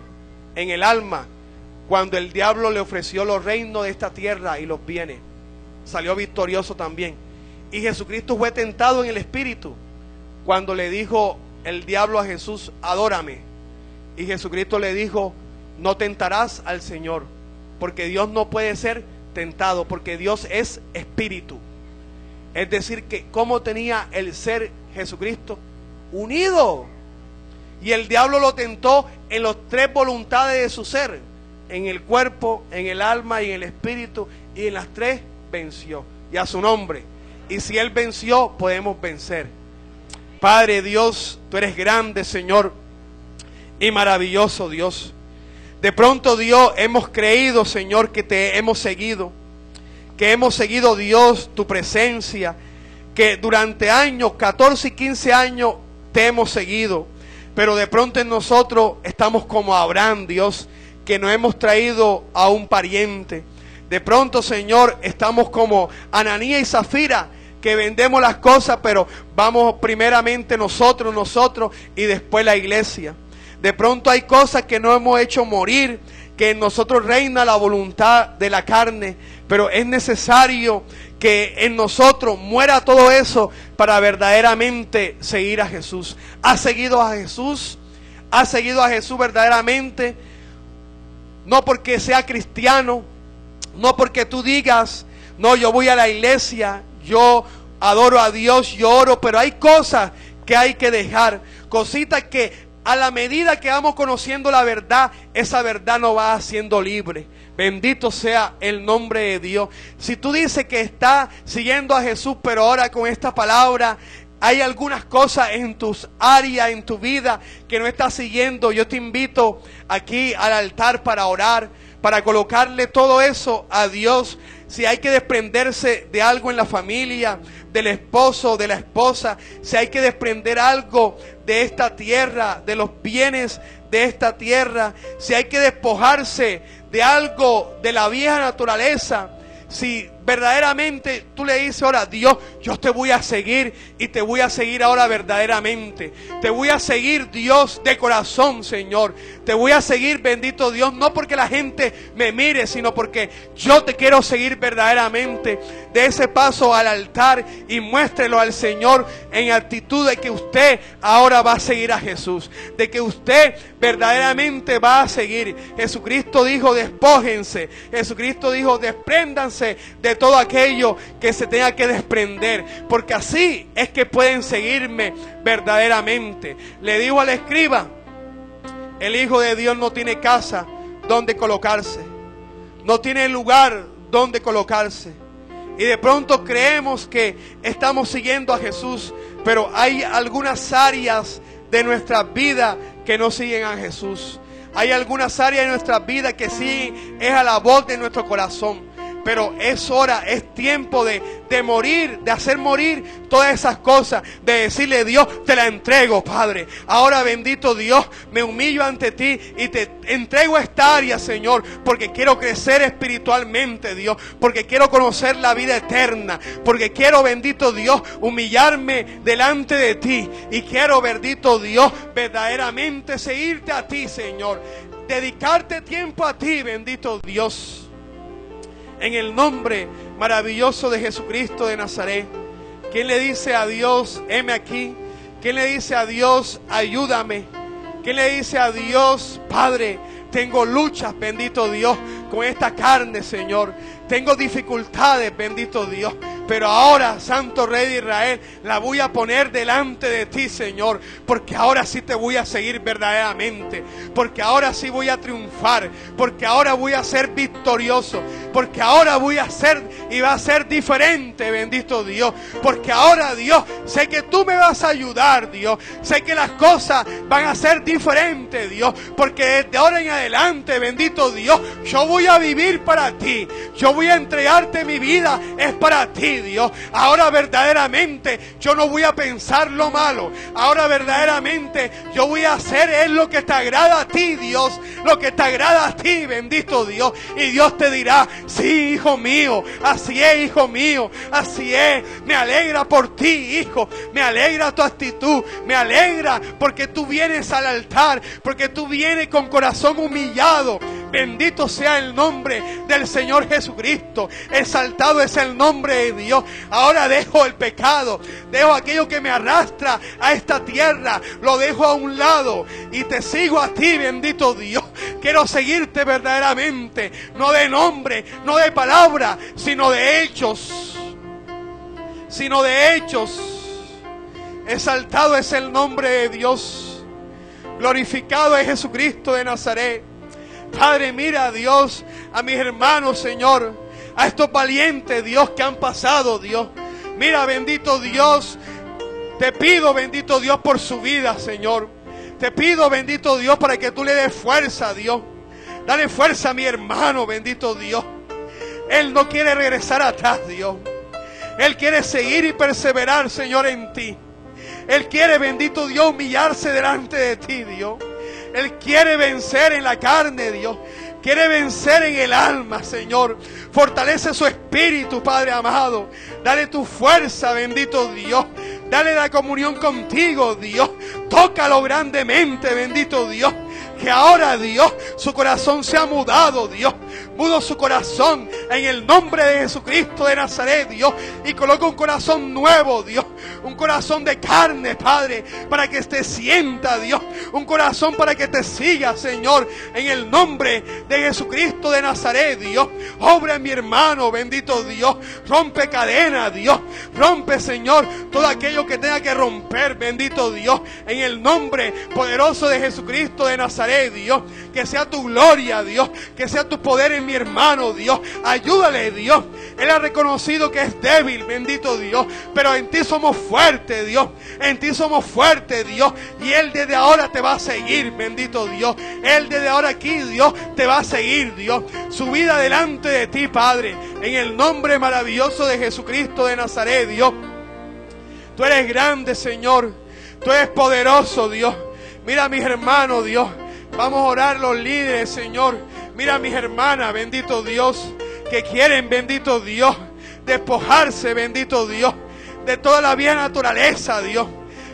en el alma cuando el diablo le ofreció los reinos de esta tierra y los bienes. Salió victorioso también. Y Jesucristo fue tentado en el espíritu cuando le dijo el diablo a Jesús: adórame. Y Jesucristo le dijo: no tentarás al Señor, porque Dios no puede ser tentado, porque Dios es espíritu. Es decir, que cómo tenía el ser Jesucristo unido. Y el diablo lo tentó en las tres voluntades de su ser, en el cuerpo, en el alma y en el espíritu, y en las tres venció. Y a su nombre. Y si Él venció, podemos vencer. Padre Dios, Tú eres grande, Señor, y maravilloso, Dios. De pronto, Dios, hemos creído, Señor, que Te hemos seguido. Que hemos seguido, Dios, Tu presencia. Que durante años, 14 y 15 años, Te hemos seguido. Pero de pronto en nosotros estamos como Abraham, Dios, que nos hemos traído a un pariente. De pronto, Señor, estamos como Ananías y Zafira, que vendemos las cosas, pero vamos primeramente nosotros y después la iglesia. De pronto hay cosas que no hemos hecho morir, que en nosotros reina la voluntad de la carne, pero es necesario que en nosotros muera todo eso para verdaderamente seguir a Jesús. ¿Has seguido a Jesús? ¿Has seguido a Jesús verdaderamente? No porque sea cristiano, no porque tú digas: no, yo voy a la iglesia, yo adoro a Dios, yo oro, pero hay cosas que hay que dejar, cositas que a la medida que vamos conociendo la verdad, esa verdad nos va haciendo libre. Bendito sea el nombre de Dios. Si tú dices que estás siguiendo a Jesús, pero ahora con esta palabra hay algunas cosas en tus áreas, en tu vida, que no estás siguiendo, yo te invito aquí al altar para orar, para colocarle todo eso a Dios. Si hay que desprenderse de algo en la familia, del esposo, de la esposa, si hay que desprender algo de esta tierra, de los bienes de esta tierra, si hay que despojarse de algo de la vieja naturaleza, si verdaderamente tú le dices ahora: Dios, yo te voy a seguir y te voy a seguir ahora verdaderamente. Te voy a seguir, Dios, de corazón, Señor. Te voy a seguir, bendito Dios, no porque la gente me mire, sino porque yo te quiero seguir verdaderamente. De ese paso al altar y muéstrelo al Señor en actitud de que usted ahora va a seguir a Jesús, de que usted verdaderamente va a seguir. Jesucristo dijo: despójense. Jesucristo dijo: despréndanse de todo aquello que se tenga que desprender, porque así es que pueden seguirme verdaderamente. Le digo al escriba: el Hijo de Dios no tiene casa donde colocarse, no tiene lugar donde colocarse. Y de pronto creemos que estamos siguiendo a Jesús, pero hay algunas áreas de nuestra vida que no siguen a Jesús. Hay algunas áreas de nuestra vida que sí es a la voz de nuestro corazón. Pero es hora, es tiempo de morir, de hacer morir todas esas cosas, de decirle: Dios, te la entrego, Padre. Ahora, bendito Dios, me humillo ante ti y te entrego esta área, Señor, porque quiero crecer espiritualmente, Dios, porque quiero conocer la vida eterna, porque quiero, bendito Dios, humillarme delante de ti, y quiero, bendito Dios, verdaderamente seguirte a ti, Señor, dedicarte tiempo a ti, bendito Dios. En el nombre maravilloso de Jesucristo de Nazaret. ¿Quién le dice a Dios: heme aquí? ¿Quién le dice a Dios: ayúdame? ¿Quién le dice a Dios: Padre, tengo luchas, bendito Dios, con esta carne, Señor? Tengo dificultades, bendito Dios, pero ahora, Santo Rey de Israel, la voy a poner delante de ti, Señor, porque ahora sí te voy a seguir verdaderamente, porque ahora sí voy a triunfar, porque ahora voy a ser victorioso, porque ahora voy a ser y va a ser diferente, bendito Dios, porque ahora, Dios, sé que tú me vas a ayudar, Dios, sé que las cosas van a ser diferentes, Dios, porque desde ahora en adelante, bendito Dios, yo voy a vivir para ti, yo voy a entregarte mi vida, es para ti, Dios. Ahora verdaderamente yo no voy a pensar lo malo, ahora verdaderamente yo voy a hacer es lo que te agrada a ti, Dios, lo que te agrada a ti, bendito Dios. Y Dios te dirá: Sí, hijo mío, así es, hijo mío, así es. Me alegra por ti, hijo, me alegra tu actitud, me alegra porque tú vienes al altar, porque tú vienes con corazón humillado. Bendito sea el nombre del Señor Jesucristo. Exaltado es el nombre de Dios. Ahora dejo el pecado, dejo aquello que me arrastra a esta tierra, lo dejo a un lado y te sigo a ti, bendito Dios. Quiero seguirte verdaderamente, no de nombre, no de palabra, sino de hechos. Sino de hechos. Exaltado es el nombre de Dios. Glorificado es Jesucristo de Nazaret. Padre, mira, Dios, a mis hermanos, Señor, a estos valientes, Dios, que han pasado, Dios. Mira, bendito Dios, te pido, bendito Dios, por su vida, Señor. Te pido, bendito Dios, para que tú le des fuerza, Dios. Dale fuerza a mi hermano, bendito Dios. Él no quiere regresar atrás, Dios. Él quiere seguir y perseverar, Señor, en ti. Él quiere, bendito Dios, humillarse delante de ti, Dios. Él quiere vencer en la carne, Dios. Quiere vencer en el alma, Señor. Fortalece su espíritu, Padre amado. Dale tu fuerza, bendito Dios. Dale la comunión contigo, Dios. Tócalo grandemente, bendito Dios. Que ahora, Dios, su corazón se ha mudado, Dios. Mudo su corazón en el nombre de Jesucristo de Nazaret, Dios. Y coloca un corazón nuevo, Dios. Un corazón de carne, Padre, para que te sienta, Dios. Un corazón para que te siga, Señor. En el nombre de Jesucristo de Nazaret, Dios. Obra en mi hermano, bendito Dios. Rompe cadenas, Dios. Rompe, Señor, todo aquello que tenga que romper, bendito Dios. En el nombre poderoso de Jesucristo de Nazaret, Dios. Que sea tu gloria, Dios. Que sea tu poder en mi hermano, Dios. Ayúdale, Dios. Él ha reconocido que es débil, bendito Dios. Pero en ti somos fuertes, Dios. En ti somos fuertes, Dios. Y Él desde ahora te va a seguir, bendito Dios. Él desde ahora aquí, Dios, te va a seguir, Dios. Su vida delante de ti, Padre. En el nombre maravilloso de Jesucristo de Nazaret, Dios. Tú eres grande, Señor. Tú eres poderoso, Dios. Mira a mis hermanos, Dios. Vamos a orar los líderes, Señor. Mira a mis hermanas, bendito Dios, que quieren, bendito Dios, despojarse, bendito Dios, de toda la vieja naturaleza, Dios.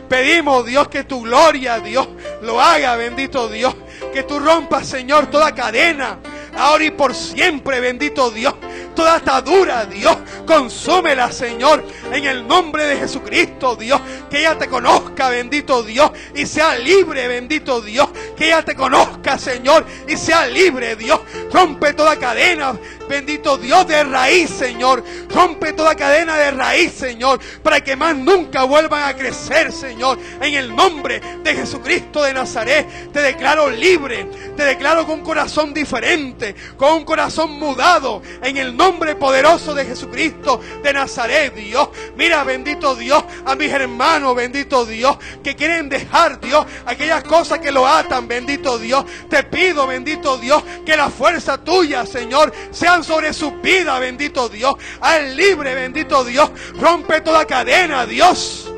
Pedimos, Dios, que tu gloria, Dios, lo haga, bendito Dios. Que tú rompas, Señor, toda cadena, ahora y por siempre, bendito Dios. Toda atadura, Dios, consúmela, Señor, en el nombre de Jesucristo, Dios. Que ella te conozca, bendito Dios, y sea libre, bendito Dios. Que ella te conozca, Señor, y sea libre, Dios. Rompe toda cadena, bendito Dios, de raíz, Señor. Rompe toda cadena de raíz, Señor, para que más nunca vuelvan a crecer, Señor. En el nombre de Jesucristo de Nazaret, te declaro libre. Te declaro con un corazón diferente, con un corazón mudado, en el nombre poderoso de Jesucristo de Nazaret, Dios. Mira, bendito Dios, a mis hermanos, bendito Dios, que quieren dejar, Dios, aquellas cosas que lo atan, bendito Dios. Te pido, bendito Dios, que la fuerza tuya, Señor, sean sobre su vida, bendito Dios. Haz libre, bendito Dios. Rompe toda cadena, Dios.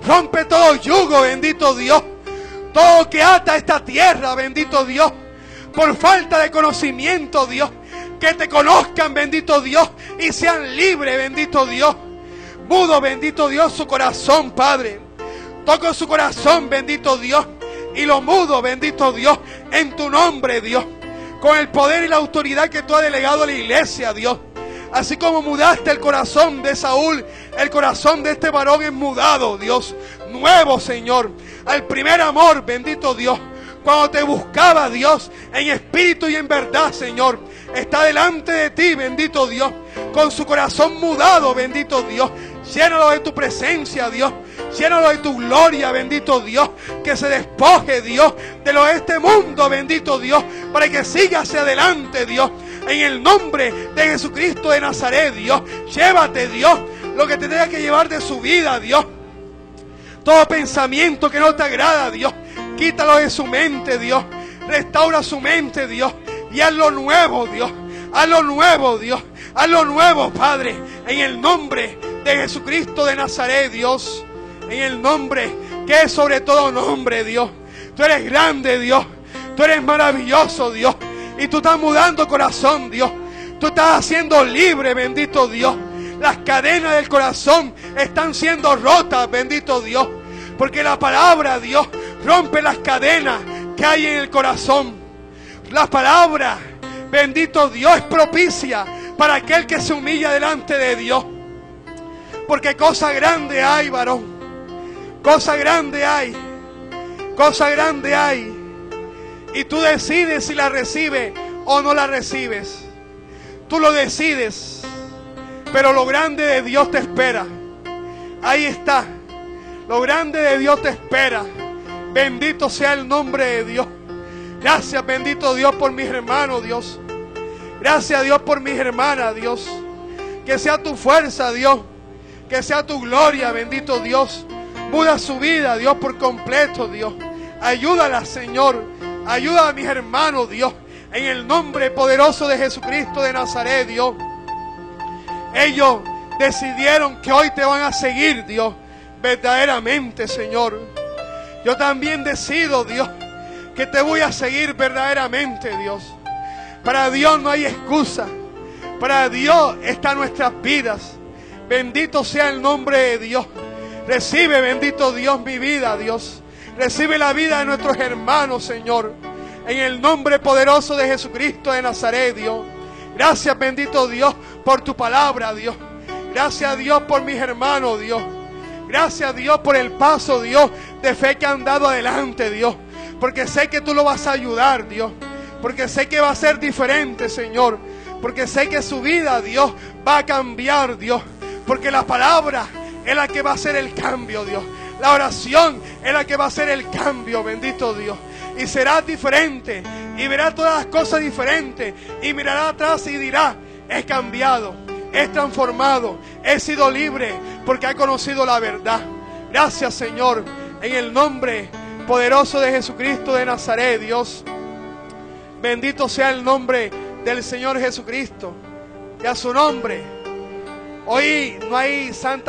Rompe todo yugo, bendito Dios. Todo que ata esta tierra, bendito Dios. Por falta de conocimiento, Dios. Que te conozcan, bendito Dios, y sean libres, bendito Dios. Mudo, bendito Dios, su corazón, Padre. Toco su corazón, bendito Dios, y lo mudo, bendito Dios, en tu nombre, Dios. Con el poder y la autoridad que tú has delegado a la iglesia, Dios. Así como mudaste el corazón de Saúl, el corazón de este varón es mudado, Dios. Nuevo, Señor. Al primer amor, bendito Dios. Cuando te buscaba, Dios, en espíritu y en verdad, Señor. Está delante de ti, bendito Dios. Con su corazón mudado, bendito Dios. Llénalo de tu presencia, Dios. Llénalo de tu gloria, bendito Dios. Que se despoje, Dios, de lo de este mundo, bendito Dios. Para que siga hacia adelante, Dios. En el nombre de Jesucristo de Nazaret, Dios. Llévate, Dios, lo que te tenga que llevar de su vida, Dios. Todo pensamiento que no te agrada, Dios. Quítalo de su mente, Dios. Restaura su mente, Dios. Y hazlo nuevo, Dios. Hazlo nuevo, Dios. Hazlo nuevo, Padre. En el nombre de Jesucristo de Nazaret, Dios. En el nombre que es sobre todo nombre, Dios. Tú eres grande, Dios. Tú eres maravilloso, Dios. Y tú estás mudando corazón, Dios. Tú estás siendo libre, bendito Dios. Las cadenas del corazón están siendo rotas, bendito Dios. Porque la palabra, Dios, rompe las cadenas que hay en el corazón. La palabra, bendito Dios, es propicia para aquel que se humilla delante de Dios. Porque cosa grande hay, varón. Cosa grande hay. Cosa grande hay. Y tú decides si la recibes o no la recibes. Tú lo decides. Pero lo grande de Dios te espera. Ahí está. Lo grande de Dios te espera. Bendito sea el nombre de Dios. Gracias, bendito Dios, por mis hermanos, Dios. Gracias, Dios, por mis hermanas, Dios. Que sea tu fuerza, Dios. Que sea tu gloria, bendito Dios. Muda su vida, Dios, por completo, Dios. Ayúdala, Señor. Ayuda a mis hermanos, Dios. En el nombre poderoso de Jesucristo de Nazaret, Dios. Ellos decidieron que hoy te van a seguir, Dios. Verdaderamente, Señor. Yo también decido, Dios, que te voy a seguir verdaderamente, Dios. Para Dios no hay excusa. Para Dios están nuestras vidas. Bendito sea el nombre de Dios. Recibe, bendito Dios, mi vida, Dios. Recibe la vida de nuestros hermanos, Señor. En el nombre poderoso de Jesucristo de Nazaret, Dios. Gracias, bendito Dios, por tu palabra, Dios. Gracias, Dios, por mis hermanos, Dios. Gracias, Dios, por el paso, Dios, de fe que han dado adelante, Dios. Porque sé que tú lo vas a ayudar, Dios. Porque sé que va a ser diferente, Señor. Porque sé que su vida, Dios, va a cambiar, Dios. Porque la palabra es la que va a hacer el cambio, Dios. La oración es la que va a hacer el cambio, bendito Dios. Y será diferente. Y verá todas las cosas diferentes. Y mirará atrás y dirá, he cambiado, he transformado, he sido libre porque he conocido la verdad. Gracias, Señor. En el nombre poderoso de Jesucristo de Nazaret, Dios. Bendito sea el nombre del Señor Jesucristo. Y a su nombre. Hoy no hay santa